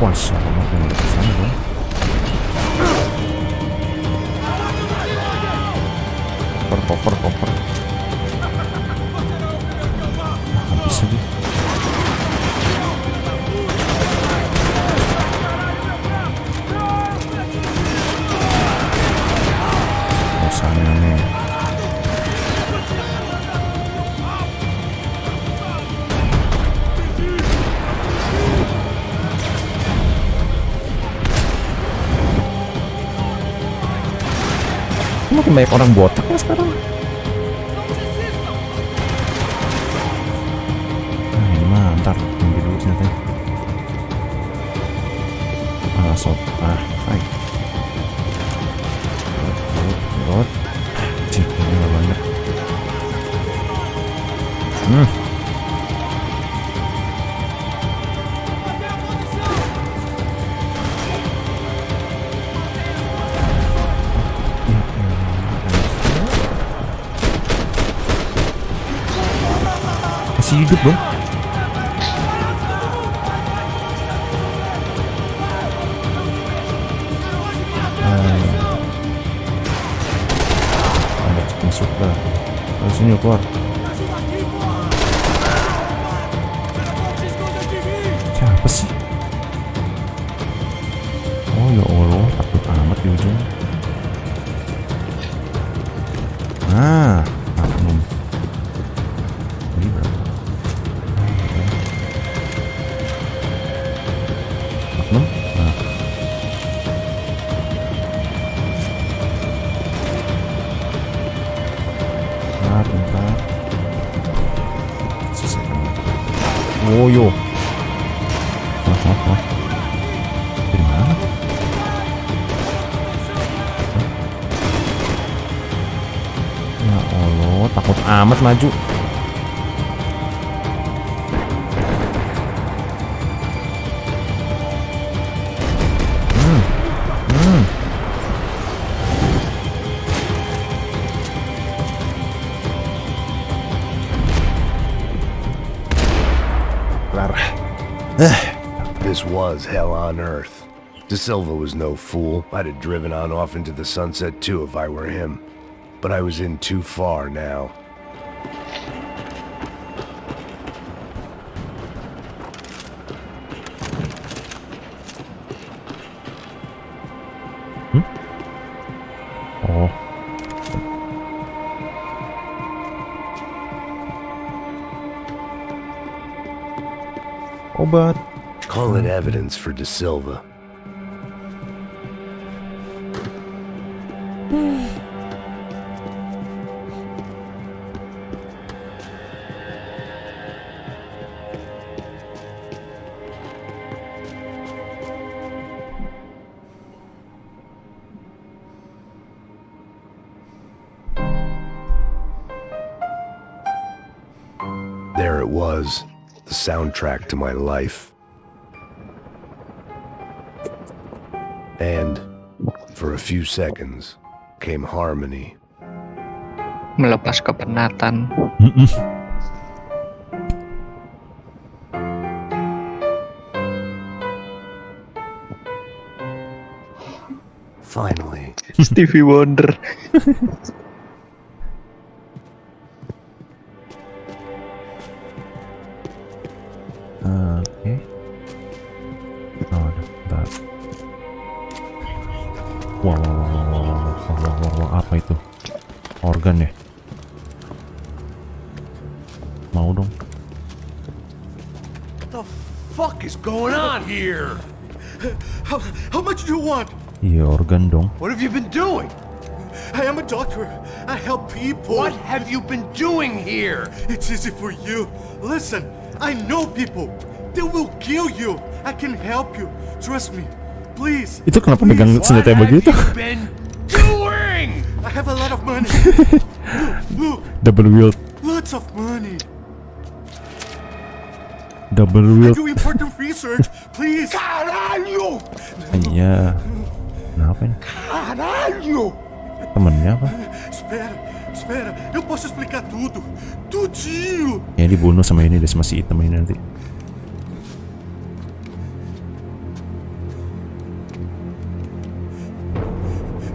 Puasa banget yang di sana kan. Koper. Habis lagi. Bosannya nih. makin banyak orang botak lah sekarang. Nah ini mah ntar ambil dulu senjatanya. Hai. Rot. Cik, ini gak banyak. Masih hidup dong. Masuk lah. Dari sini keluar. Siapa sih? Oh ya Allah, takut amat di ujung. Nah, maknum. Ini berapa? Maknum? Nah. Bentar. Oh yo. Dari mana? Ya Allah, takut amat maju. This was hell on earth. De Silva was no fool. I'd have driven on off into the sunset too if I were him. But I was in too far now. Oh. Obat. Call it evidence for De Silva. There it was, the soundtrack to my life. And, for a few seconds, came harmony. Melepas kepenatan. Finally. Stevie Wonder. Oke. Oh, bentar. Wow, apa itu? Organ ya? Mau dong. What the fuck is going on here? How much do you want? Iya, organ dong. What have you been doing? I am a doctor. I help people. What have you been doing here? It's easy for you. Listen, I know people. They will kill you. I can help you. Trust me. Please. Itu kenapa pegang senjata begitu? Doing? I have a lot of money. Look. Double wield. Lots of money. Double I wield. do important research. Please. Caralho! Iya. Kenapa ini? Caralho! Temennya apa? Espera. Eu posso explicar tudo. Tudinho. Ya dibunuh sama ini deh, sama si hitam ini nanti.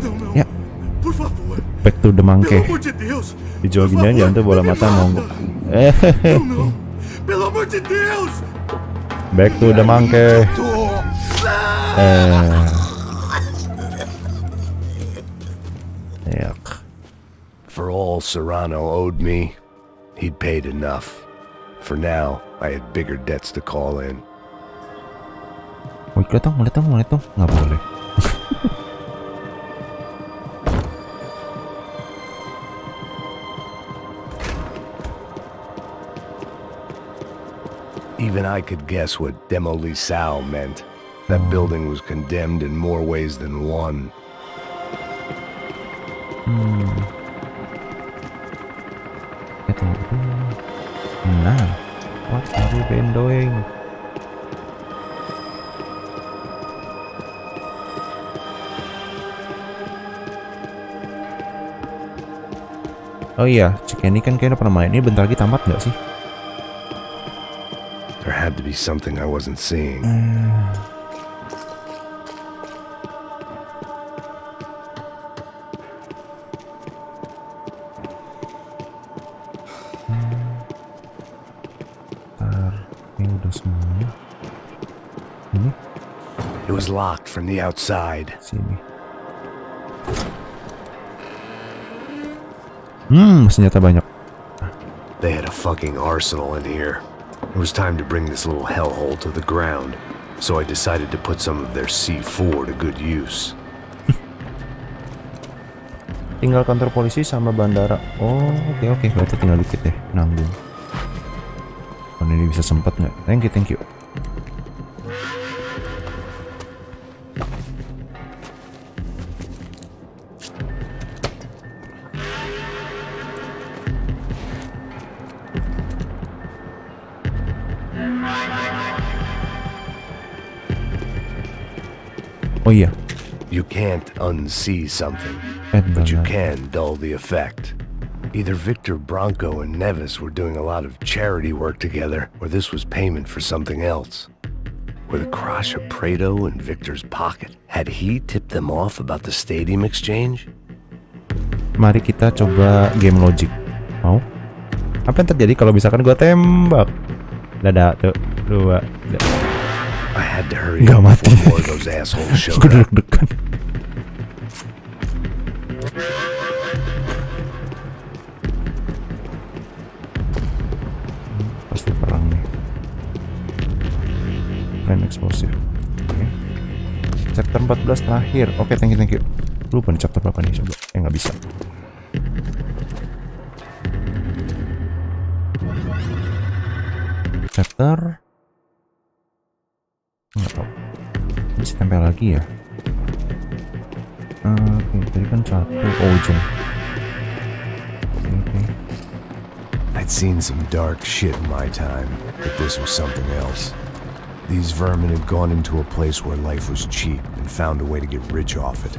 Não. Ya. Por favor. Back to the monkey. Pelo amor de Deus. Dijual gini aja, nanti bola mata monggo. Não. Pelo amor de Deus. Back to the monkey. For all Serrano owed me, he'd paid enough. For now, I had bigger debts to call in. Wait, lihat dong. Nggak boleh. Even I could guess what demolisal meant. That building was condemned in more ways than one. Nah, what have you been doing? Oh iya, cek ini kan kayaknya pernah main ini, bentar lagi tamat nggak sih? There had to be something I wasn't seeing. Ini udah semuanya. Ini? It was locked from the outside. Sini. Senjata banyak. They had a fucking arsenal in here. It was time to bring this little hellhole to the ground, so I decided to put some of their C4 to good use. Tinggal kantor polisi sama bandara. Oh, oke. Berarti tinggal dikit deh, nanggung. Oh, ini bisa sempat nggak? Thank you. Oh iya. You can't unsee something, but you can dull the effect. Either Victor Bronco and Nevis were doing a lot of charity work together, or this was payment for something else. Were the Crusher Prado in Victor's pocket? Had he tipped them off about the stadium exchange? Mari kita coba game logic. Mau? Apa yang terjadi kalau misalkan gua tembak? Dadah, tuh, 2. I had to hurry up before more of those assholes showed up. Deg-degan. Pasti perang nih. Plan explosive. Oke. Chapter 14 terakhir. Oke, thank you. Lupa nih chapter berapa nih, coba. Nggak bisa. Chapter nggak tahu, bisa tempel lagi ya. Oke, tadi kan 1. Oh, jeng. Oke. I'd seen some dark shit in my time, but this was something else. These vermin had gone into a place where life was cheap and found a way to get rich off it.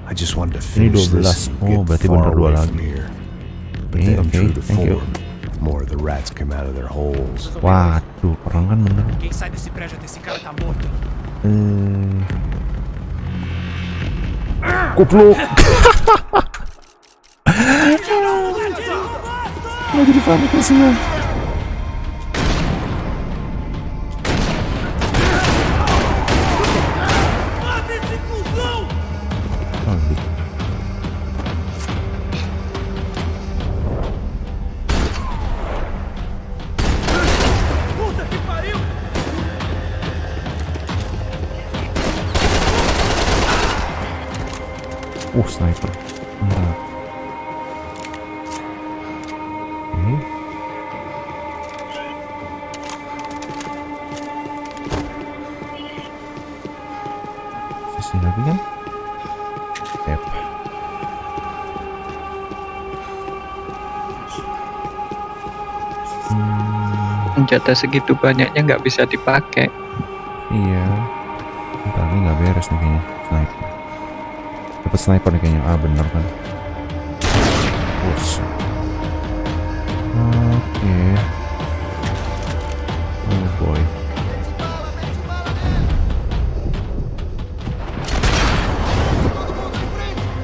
I just wanted to finish this and get far away from here. But then, true to form, more of the rats come out of their holes. Waduh, perang kan bener. Kupluk. Mau jadi panik semua. Sniper. Berat. Oke. Sisi lagi kan? Yep. Senjata segitu banyaknya nggak bisa dipakai. Iya. Entar ini nggak beres nih kayaknya. Sniper. Dapat sniper nih kayaknya. Bener kan. Push. Oke. Oh boy.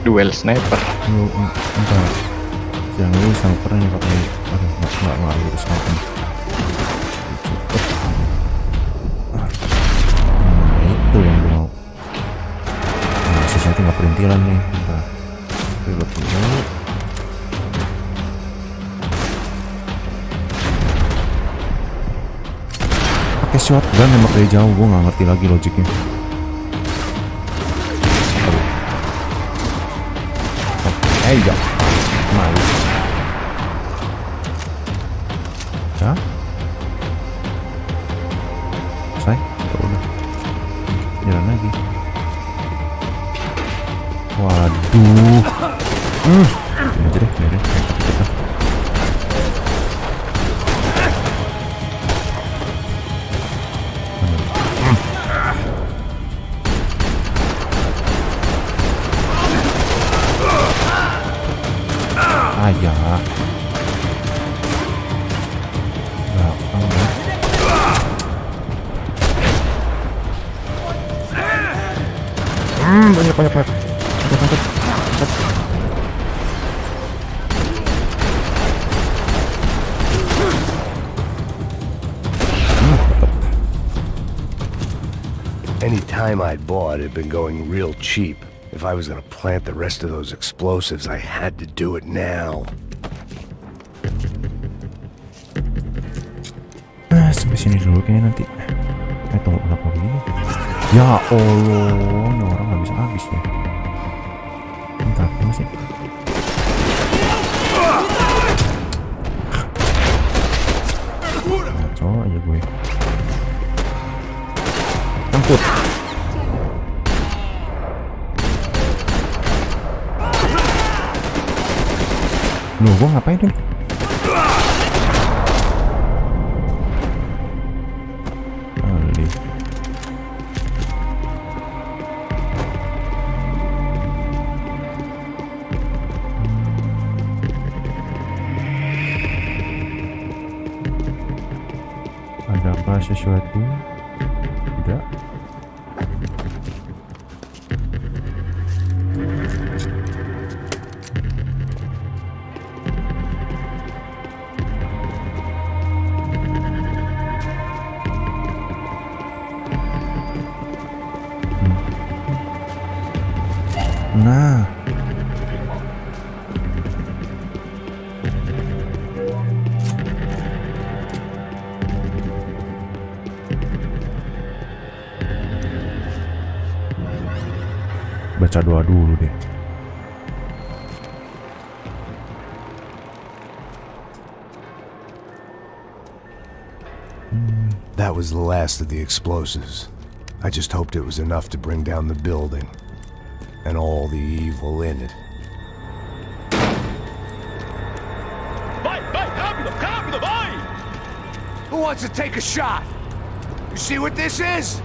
Duel sniper. Entar. Yang ini snipernya pakai. Aduh, nggak lurus sniper. Itu yang gue mau. Sesuatu nggak perintilan nih. Bentar. Reload dulu. Pakai shotgun nembak dari jauh, gue nggak ngerti lagi logiknya. Ya, mau. Ya. selesai. Ya udah. Jalan lagi. Waduh. Ini aja deh, ini deh. Aja. Banyak. Any time I'd bought had been going real cheap. If I was gonna plant the rest of those explosives, I had to do it now. Sampai sini dulu kayaknya nanti. Tunggu kenapa begini? Ya Allah, ini orang nggak bisa habis ya. Bentar, masih. Cowok aja gue. Angkut. Loh, gue ngapain tuh? Ada apa sesuatu? Tidak. Nah, baca doa dulu deh. That was the last of the explosives. I just hoped it was enough to bring down the building and all the evil in it. Who wants to take a shot? You see what this is?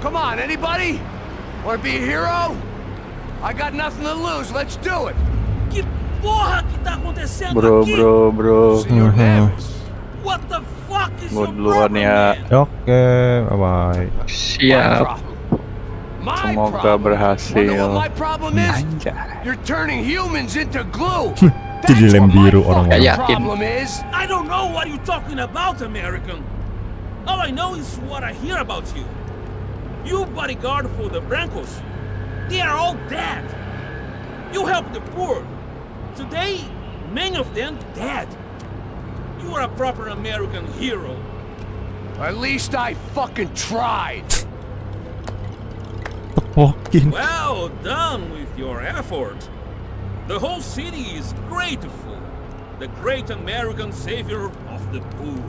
Come on, anybody? Want to be a hero? I got nothing to lose. Let's do it. Que porra que tá acontecendo aqui? Bro. Senor Neves. What the fuck is Gue your duluan problem, ya. man? Oke, bye. Siap. My Semoga problem. berhasil. Wonder what my problem is? Anjay. You're turning humans into glue. Jadi That's lem what my biru orang-orang. fucking Yakin. problem is. I don't know what you're talking about, American. All I know is what I hear about you. You bodyguard for the Brancos. They are all dead. You help the poor. Today, many of them dead. You are a proper American hero. At least I fucking tried. Tepokin. Well done with your effort. The whole city is grateful. The great American savior of the poor.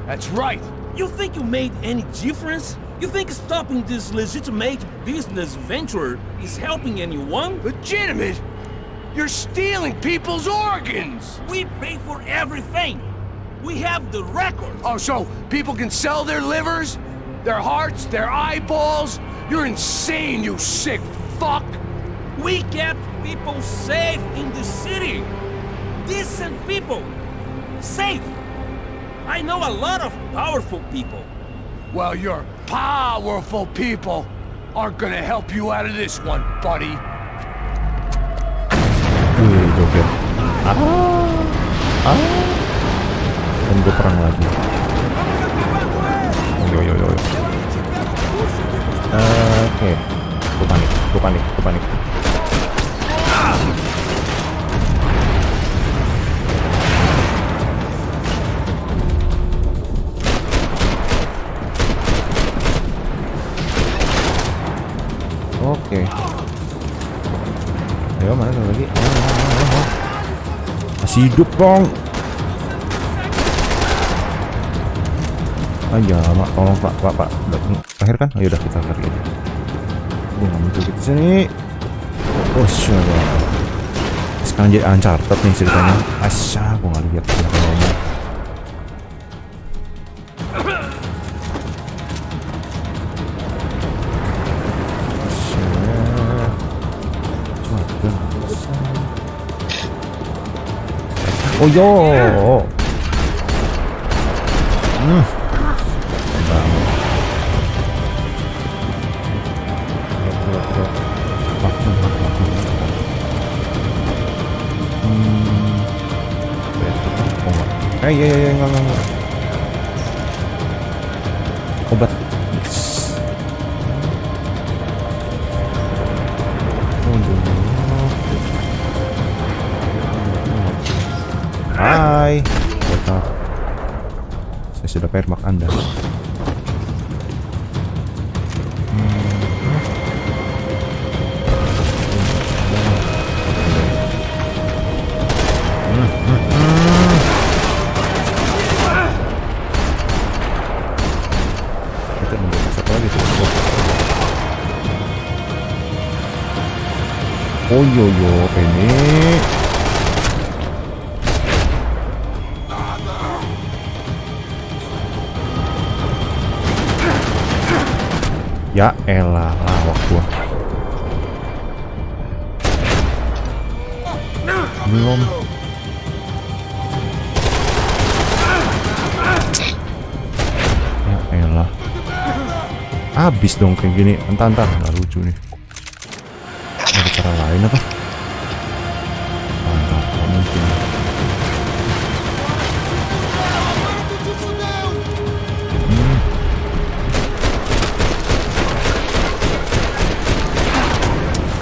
That's right. You think you made any difference? You think stopping this legitimate business venture is helping anyone? Legitimate? You're stealing people's organs. We pay for everything. We have the records. Oh, so people can sell their livers, their hearts, their eyeballs? You're insane, you sick fuck. We kept people safe in the city. Decent people. Safe. I know a lot of powerful people. Well, your powerful people aren't gonna help you out of this one, buddy. Wih, joget. Dan gue perang lagi. Yo. Oke. Gue panik. Oke. Ayo, mana satu lagi? Ayo. Masih hidup dong. Aja, mak, tolong pak. Akhir kan? Ayo udah kita lari aja. Gue nggak muncul di sini. Oh syukur. Sekarang jadi Uncharted nih ceritanya. Asya, gue nggak lihat dia ngomong. Oh yo. Ya, enggak. Obat. Yes. Hai. Betul. Saya sudah permak Anda. Oh yo Payne. Ya elah, lawak gua. Belum. Ya elah. Habis dong kayak gini. Entar, nggak lucu nih. Ada cara lain apa? Enggak mungkin.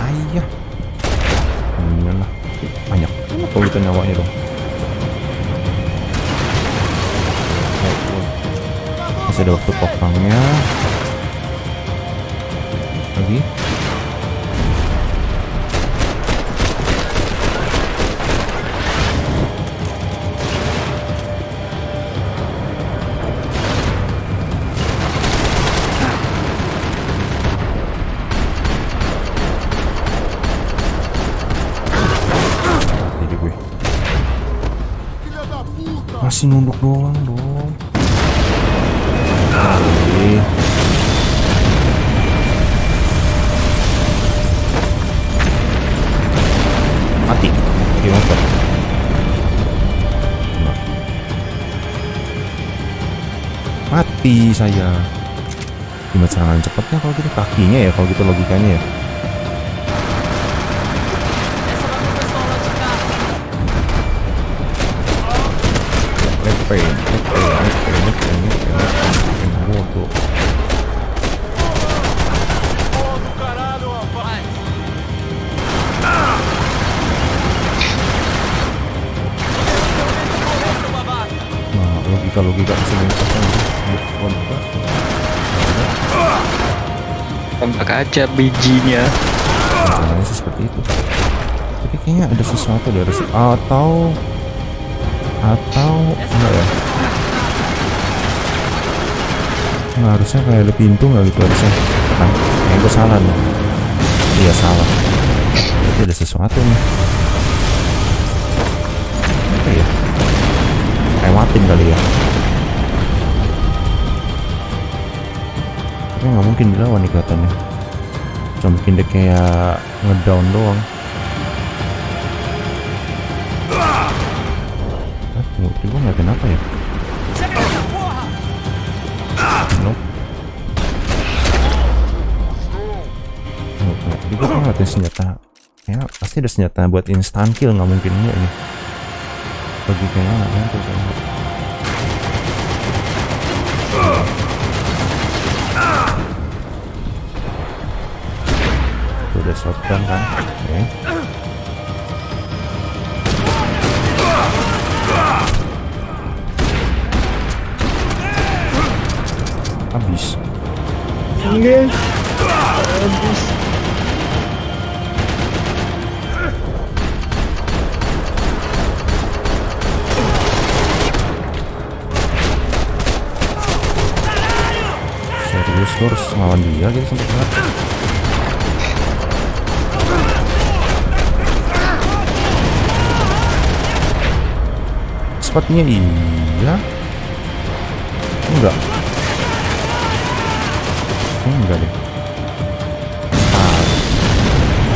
Ayah. Inilah banyak. Kalau kita nyawanya dong. Masih ada waktu popangnya. Lagi. Masih nunduk doang dong. Mati. Gimana? Mati saya. Gimana serangan cepatnya kalau gitu? Kakinya ya kalau gitu logikanya ya. Payne. Logika tembak aja bijinya. Rencananya sih seperti itu. Tapi kayaknya ada sesuatu dari atau enggak ya? Nggak, harusnya kayak ada pintu nggak gitu harusnya. Nah, yang gue salah nih. Iya salah. Tapi ada sesuatu nih. Apa ya? Lewatin kali ya. Tapi nggak mungkin dilawan nih kelihatannya. Cuma bikin dia kayak ngedown doang. Tunggu, gue ngeliatin apa ya? Nope. Tadi gue ngeliatin senjata. Ya pasti ada senjata buat instant kill, nggak mungkin enggak ini. Logikanya nggak nyampe kayaknya. Tuh udah shotgun kan? Oke. Habis. Enggak. Habis. Terus gue harus lawan dia gitu sampai berat. Spotnya iya. Enggak. Enggak deh.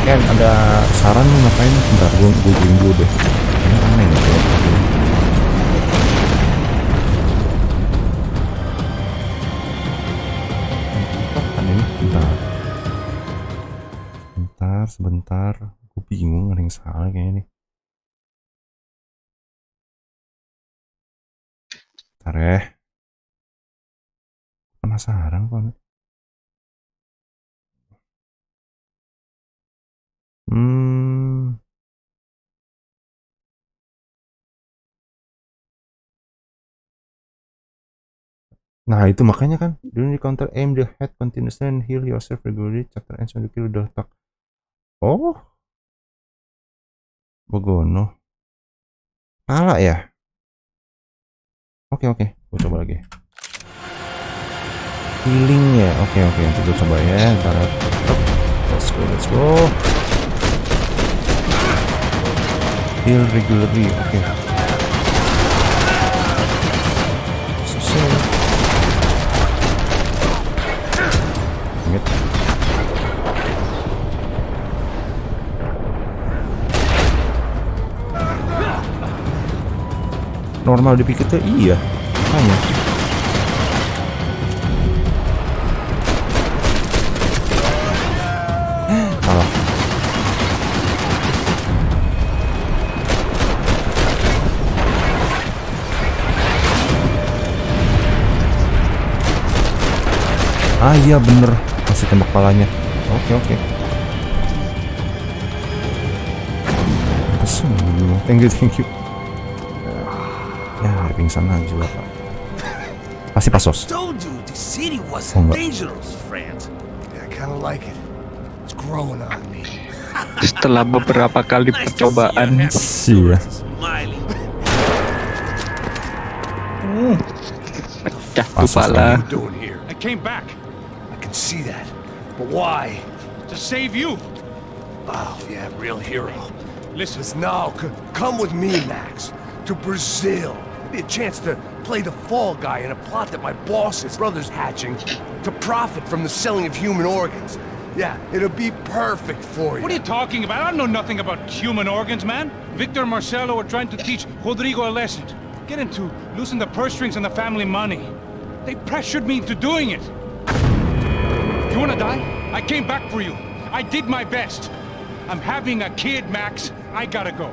Kan ada saran nih ngapain? Bentar, gue googling dulu deh. Ini aneh nih kayak kan ini. Sebentar. Gue bingung, ada yang salah kayaknya nih. Bentar ya. Penasaran kok. Nah itu makanya kan during the counter aim the head continuously and heal yourself regularly chapter ends when you kill the attack. Oh begono salah ya. Oke gue coba lagi healing ya. Oke nanti gue coba ya. Ntar let's go heal regularly. Oke. Normal dipikir tuh iya makanya. Salah. Ah iya bener, masih tembak palanya. Oke. Thank you. Ya, pingsan aja lah, Pak. Pasti pasos. Oh, Setelah beberapa kali percobaan, iya. pecah kepala. I came back. I can see that. But why? To save you. Oh, yeah, real hero. Listen, now, come with me, Max. To Brazil. Be a chance to play the fall guy in a plot that my boss's brother's hatching to profit from the selling of human organs. Yeah, it'll be perfect for you. What are you talking about? I know nothing about human organs, man. Victor and Marcelo are trying to teach Rodrigo a lesson. Get him to loosen the purse strings on the family money. They pressured me into doing it. You wanna die? I came back for you. I did my best. I'm having a kid, Max. I gotta go.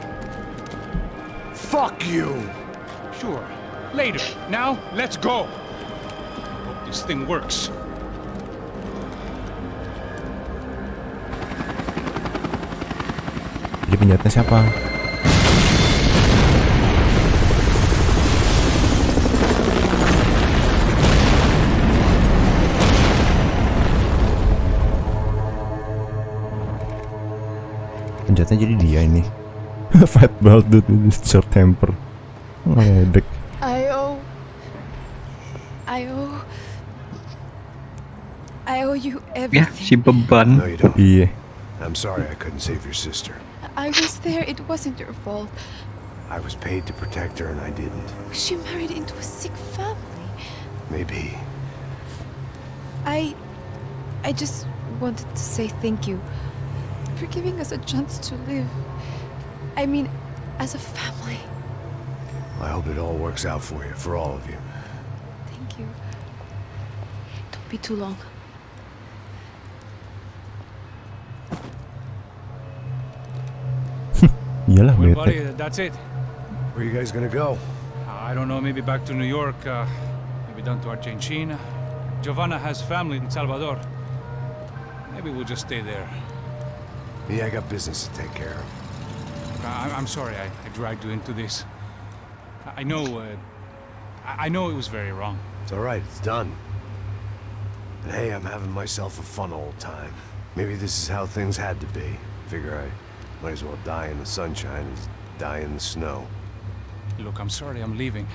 Fuck you! Sure. Later. Now, let's go. Hope this thing works. Jadi penjahatnya siapa? Penjahatnya jadi dia ini. Fat bald dude with short temper. Ngeledek. I owe you everything. Ya, si beban. No, you don't. Iya. I'm sorry I couldn't save your sister. I was there. It wasn't your fault. I was paid to protect her and I didn't. She married into a sick family. Maybe. I just wanted to say thank you for giving us a chance to live. I mean, as a family. I hope it all works out for you, for all of you. Thank you. Don't be too long. Iyalah Well, bete. buddy, that's it. Where are you guys gonna go? I don't know, maybe back to New York, maybe down to Argentina. Giovanna has family in Salvador. Maybe we'll just stay there. Yeah, I got business to take care of. I'm sorry I dragged you into this. I know it was very wrong. It's all right, it's done. But hey, I'm having myself a fun old time. Maybe this is how things had to be. Figure I might as well die in the sunshine as die in the snow. Look, I'm sorry I'm leaving.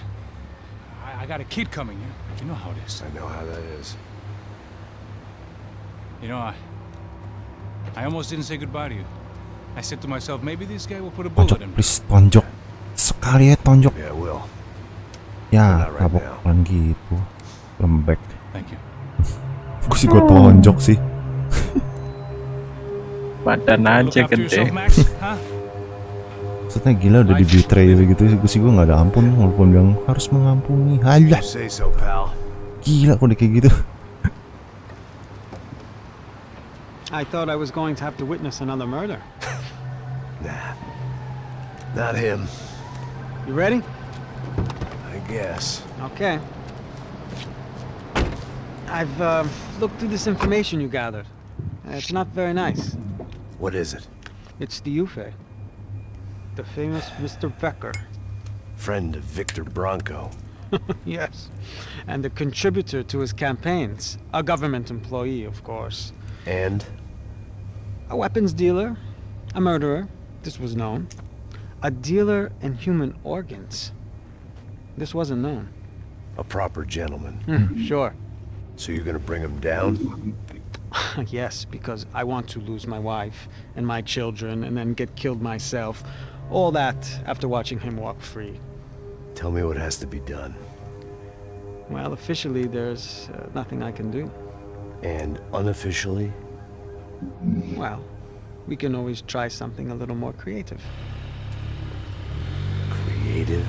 I got a kid coming. You know how it is. I know how that is. You know, I almost didn't say goodbye to you. I said to myself, maybe this guy will put a bullet in me. Please tonjok. Sekali ya tonjok. Yeah, Will. Ya, tabokan gitu. Lembek. Thank you. Gue sih gue tonjok sih. Badan aja gede. Maksudnya gila udah di betray gitu sih gue nggak ada ampun walaupun bilang harus mengampuni. Halah. Gila kok udah kayak gitu. I thought I was going to have to witness another murder. Nah. Not him. You ready? I guess. Okay. I've looked through this information you gathered. It's not very nice. What is it? It's the UFE. The famous Mr. Becker. Friend of Victor Bronco. Yes. And the contributor to his campaigns. A government employee, of course. And? A weapons dealer. A murderer. This was known. A dealer in human organs. This wasn't known. A proper gentleman. Sure. So you're gonna bring him down? Yes, because I want to lose my wife and my children and then get killed myself. All that after watching him walk free. Tell me what has to be done. Well, officially there's nothing I can do. And unofficially? Well, we can always try something a little more creative. Creative?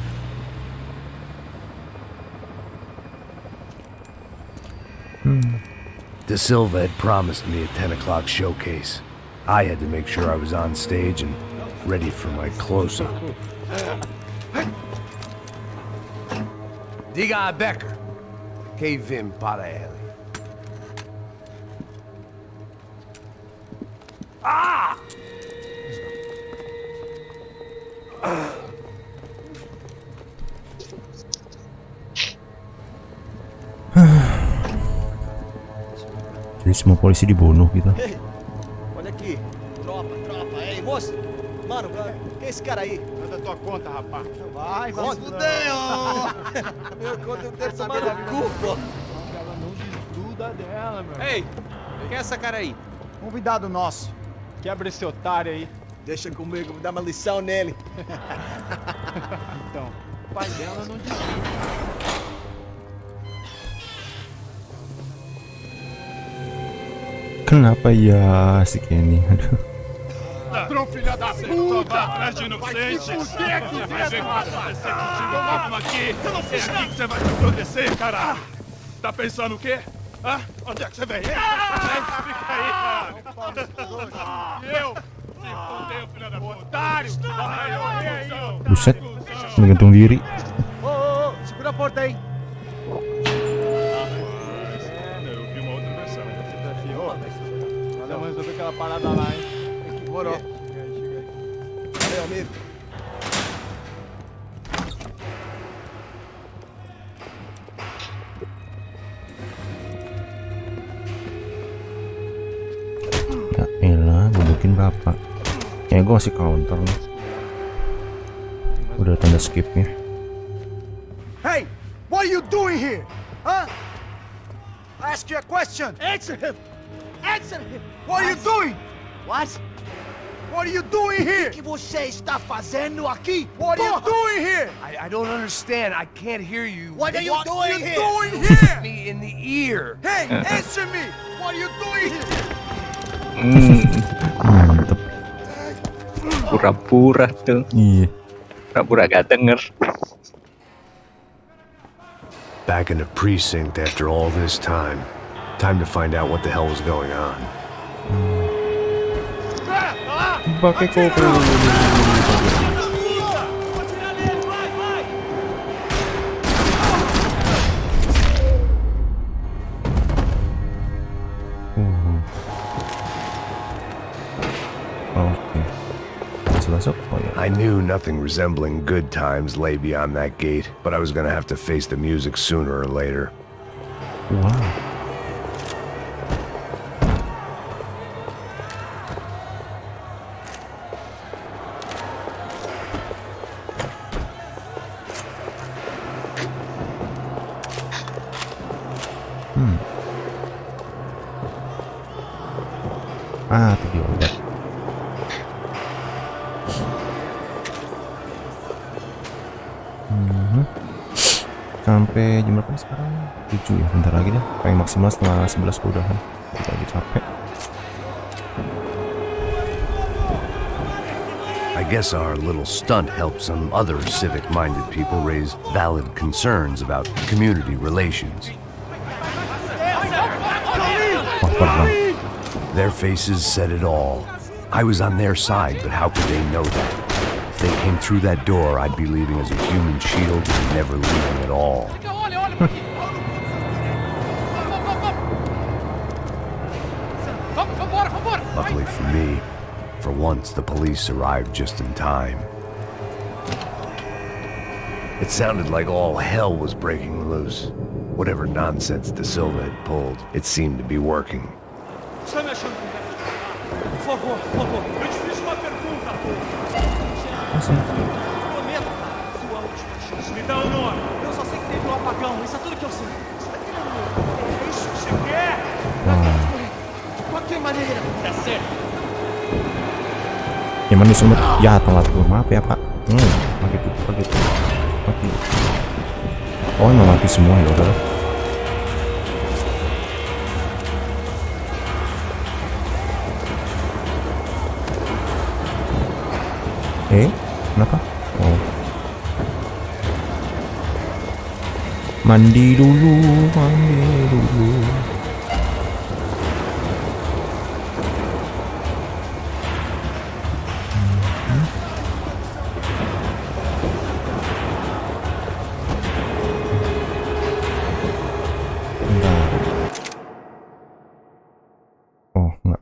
De Silva had promised me a 10 o'clock showcase. I had to make sure I was on stage and ready for my close-up. Diga a Becker. Que vim para ele. Ah! Jadi semua polisi dibunuh gitu. Ei, olha aqui. Tropa. Ei, moço. Mano, quem é esse cara aí? Manda tua conta, rapaz. Vai fudeu! Meu conta deve tomar no cu, pô. Ela não desgruda dela, meu. Ei, quem é essa cara aí? Convidado nosso. Quebra esse otário aí. Deixa comigo, vou dar uma lição nele. Então, o pai dela não desgruda. Kenapa ya si Kenny? Aduh. Ladrão, filha da puta! Atrás de inocente! Vai ver o que vai acontecer contigo. Vamos aqui! É aqui que você vai se acontecer, caralho! Tá pensando o quê? Hã? Onde é que você vem? Fica aí, cara! Eu? Se fudeu, filha da puta! Otário! Vai, aí, ó! Buset, menggantung diri. Ô, segura a porta aí! Valeu, resolver aquela parada lá, hein? Demorou. Chega aí. Valeu, amigo. Ya elah, gebukin bapak. Ya gue masih counter nih. Udah tanda skipnya. Hey, what are you doing here? Huh? I ask you a question. Answer him. Answer him. What are you doing? What? What are you doing here? O que você está fazendo aqui? What are you doing here? I don't understand. I can't hear you. What are you doing here? Hit me in the ear. Hey, answer me. What are you doing here? Mantep. Pura-pura tuh. Iya. Pura-pura gak denger. Back in the precinct after all this time. Time to find out what the hell was going on. Pakai kopel. Oke. Masuk. Oh ya. I knew nothing resembling good times lay beyond that gate, but I was gonna have to face the music sooner or later. Wow. Tadi obat. Sampai jam berapa sekarang? 7 ya, bentar lagi deh. Paling maksimal setengah 11 udahan. Kita lagi capek. I guess our little stunt helped some other civic-minded people raise valid concerns about community relations. Their faces said it all. I was on their side, but how could they know that? If they came through that door, I'd be leaving as a human shield and never leaving at all. Luckily for me, for once the police arrived just in time. It sounded like all hell was breaking loose. Whatever nonsense De Silva had pulled, it seemed to be working. Me dá o nome. Eu só sei que teve um apagão. Isso é tudo que eu sei. Você tá querendo? É isso que você quer? De qualquer maneira, tá certo. Gimana nih sumber? Ya telat gue, maaf ya pak. Begitu. Mati. Oh emang mati semua ya udah. Kenapa? Oh. Mandi dulu. Oh, enggak.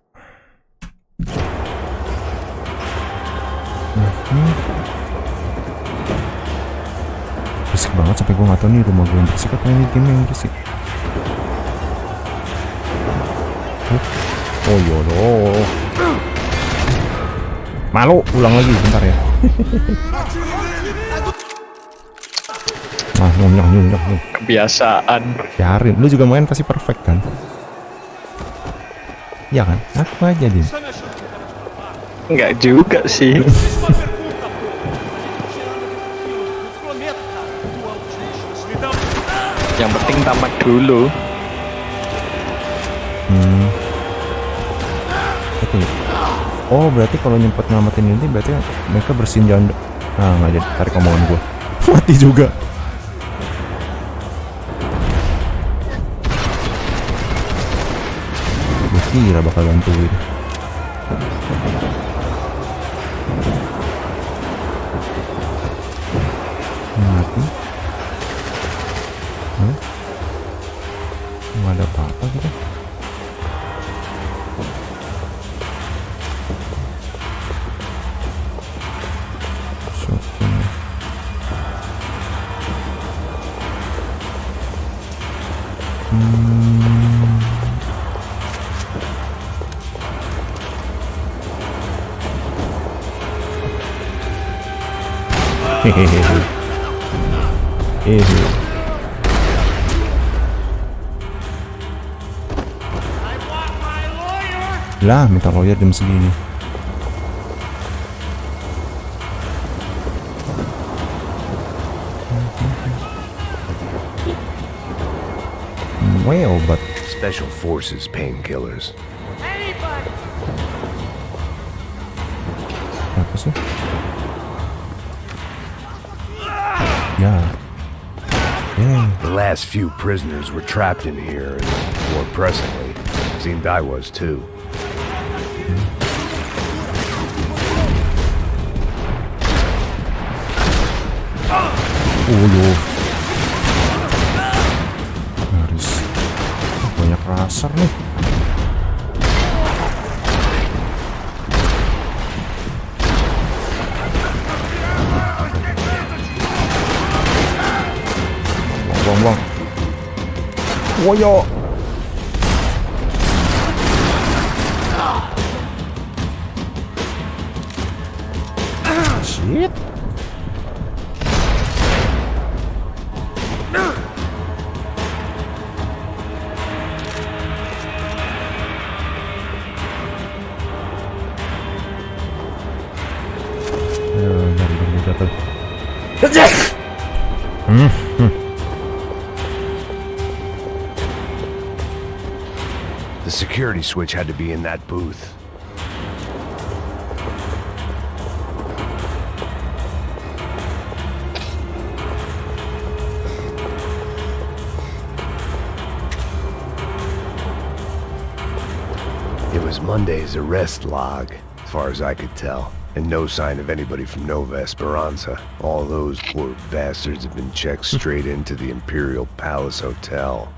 Berisik banget sampai gue nggak tahu nih rumah gue yang berisik atau ini game yang berisik. Oh yolo. Malu, ulang lagi bentar ya. Nyong. Kebiasaan. Biarin, lu juga main pasti perfect kan? Ya kan? Aku aja Din. Enggak juga sih. Yang penting tamat dulu. Oh berarti kalau nyempet ngamatin ini berarti mereka bersihin jalan. Nah nggak jadi, tarik omongan gue. Mati juga. Gue kira bakal bantuin. Mati. Nggak ada apa-apa gitu. Lah, minta lawyer jam segini. Well, but Special Forces painkillers. Apa sih? Ya. The last few prisoners were trapped in here, and more pressingly, seemed I was too. Harus banyak raser nih. Buang. Woyo. Shit. The security switch had to be in that booth. It was Monday's arrest log, as far as I could tell, and no sign of anybody from Nova Esperanza. All those poor bastards have been checked straight into the Imperial Palace Hotel.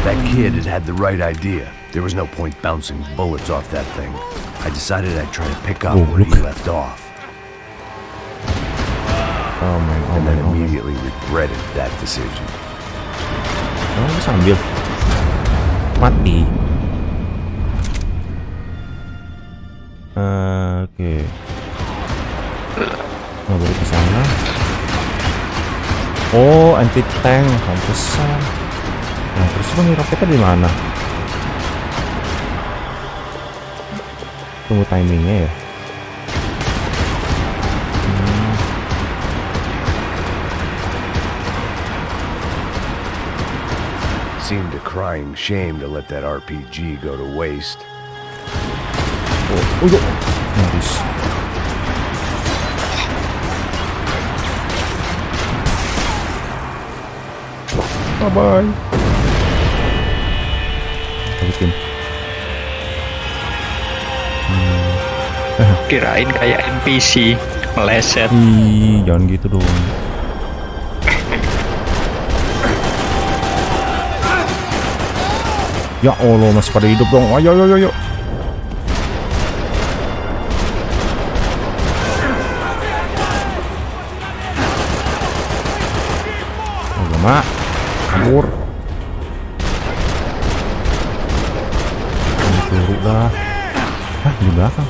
That kid had the right idea. There was no point bouncing bullets off that thing. I decided I'd try to pick up where he left off. And then immediately regretted that decision. Oh, sambil mati. Oke. Mau balik ke sana. Oh, anti tank, pantesan. Nah, terus bang, roketnya di mana? Tunggu timingnya ya. Seemed a crying shame to let that RPG go to waste. Oh, habis. Bye-bye. Balikin. Kirain kayak NPC meleset. Ih, jangan gitu dong. Ya Allah, masih pada hidup dong. Ayo. Oh, mak. Kabur. Turun lah. Hah, di belakang.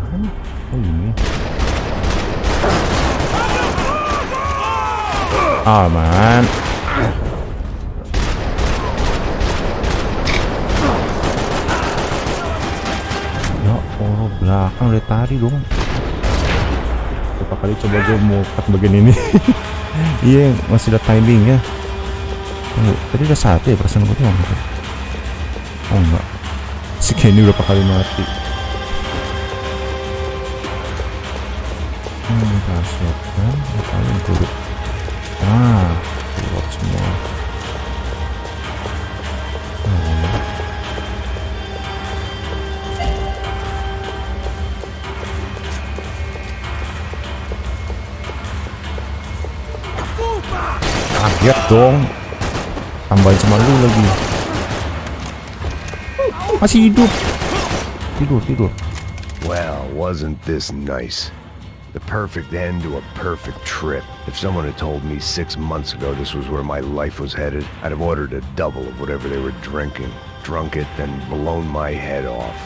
Mana? Oh, ini. Aman. Ya Allah, belakang dari tadi dong. Berapa kali coba gue mau cut bagian ini. Iya, masih ada timingnya. Tadi udah satu ya perasaan gue tuh. Oh enggak, si Kenny berapa kali mati. Password kan, paling turut. Keluar semua. Kaget dong, tambahin sama lu lagi. Masih hidup. Tidur. Well, wasn't this nice? The perfect end to a perfect trip. If someone had told me 6 months ago this was where my life was headed, I'd have ordered a double of whatever they were drinking, drunk it, then blown my head off.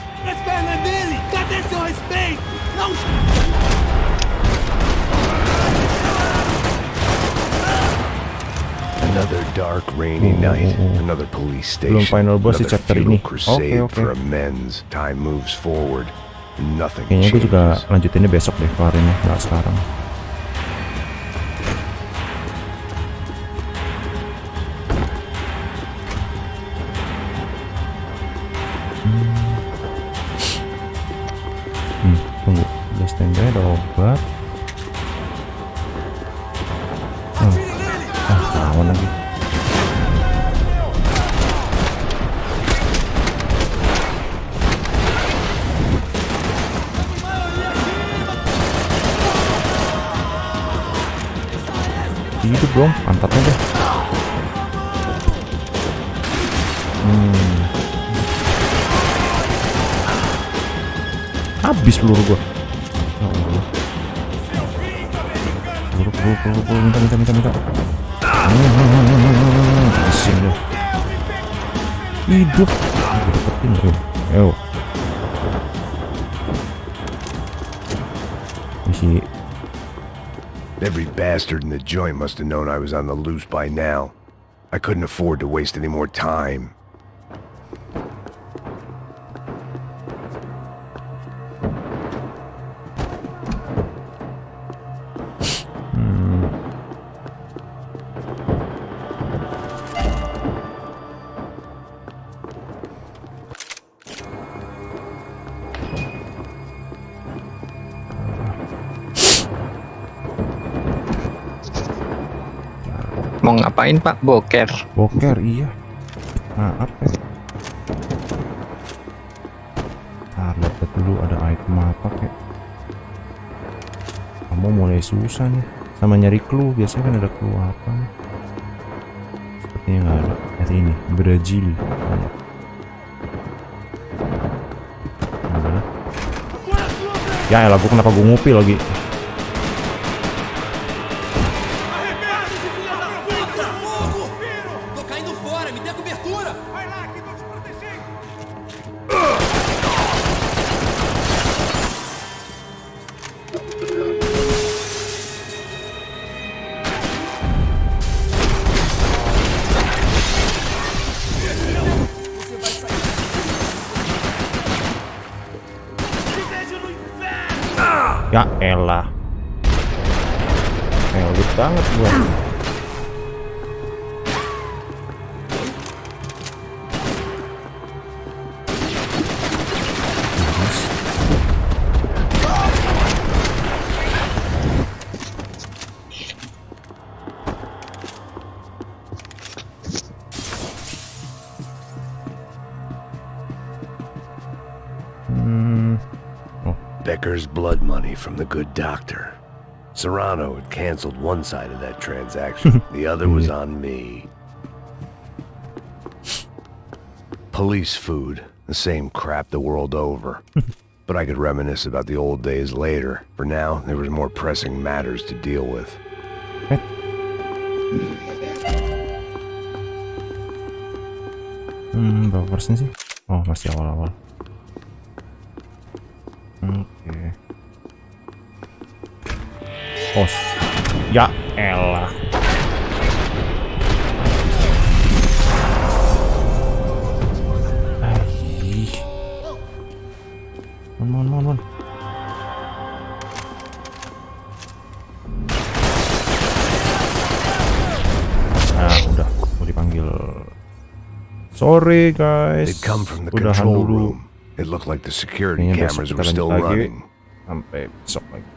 Another dark, rainy night. Another police station. Final boss di Another chapter futile ini. crusade Oke. for amends. Time moves forward. Nothing Kayaknya gue juga changes. lanjutinnya besok deh, kelarinnya, nggak sekarang. Tunggu, udah standby, ada obat. Lawan lagi. Hidup dong, pantatnya deh. Habis peluru gua. Ya Allah. Peluru, minta. Asin loh. Hidup. Dapetin bro. Ayo. Isi. Every bastard in the joint must have known I was on the loose by now. I couldn't afford to waste any more time. Mau ngapain Pak? Boker. Boker iya. Maaf ya. Lihat dulu ada item apa kek. Kamu mulai susah nih. Sama nyari clue, biasanya kan ada clue apa nih. Sepertinya nggak ada. Lihat ini, Brazil. Ya elah, kenapa gue ngupi lagi? Ya elah. Elit banget gua. Becker's blood money from the good doctor. Serrano had canceled one side of that transaction. The other was on me. Police food. The same crap the world over. But I could reminisce about the old days later. For now, there was more pressing matters to deal with. Berapa persen sih? Oh, masih awal-awal. Oke. Oh, ya elah. Mon. Nah, udah mau dipanggil. Sorry guys. They'd come from the Udahan control dulu. room. It looked like the security Kayaknya cameras besok were kita still lanjut lagi. running. Sampai besok lagi.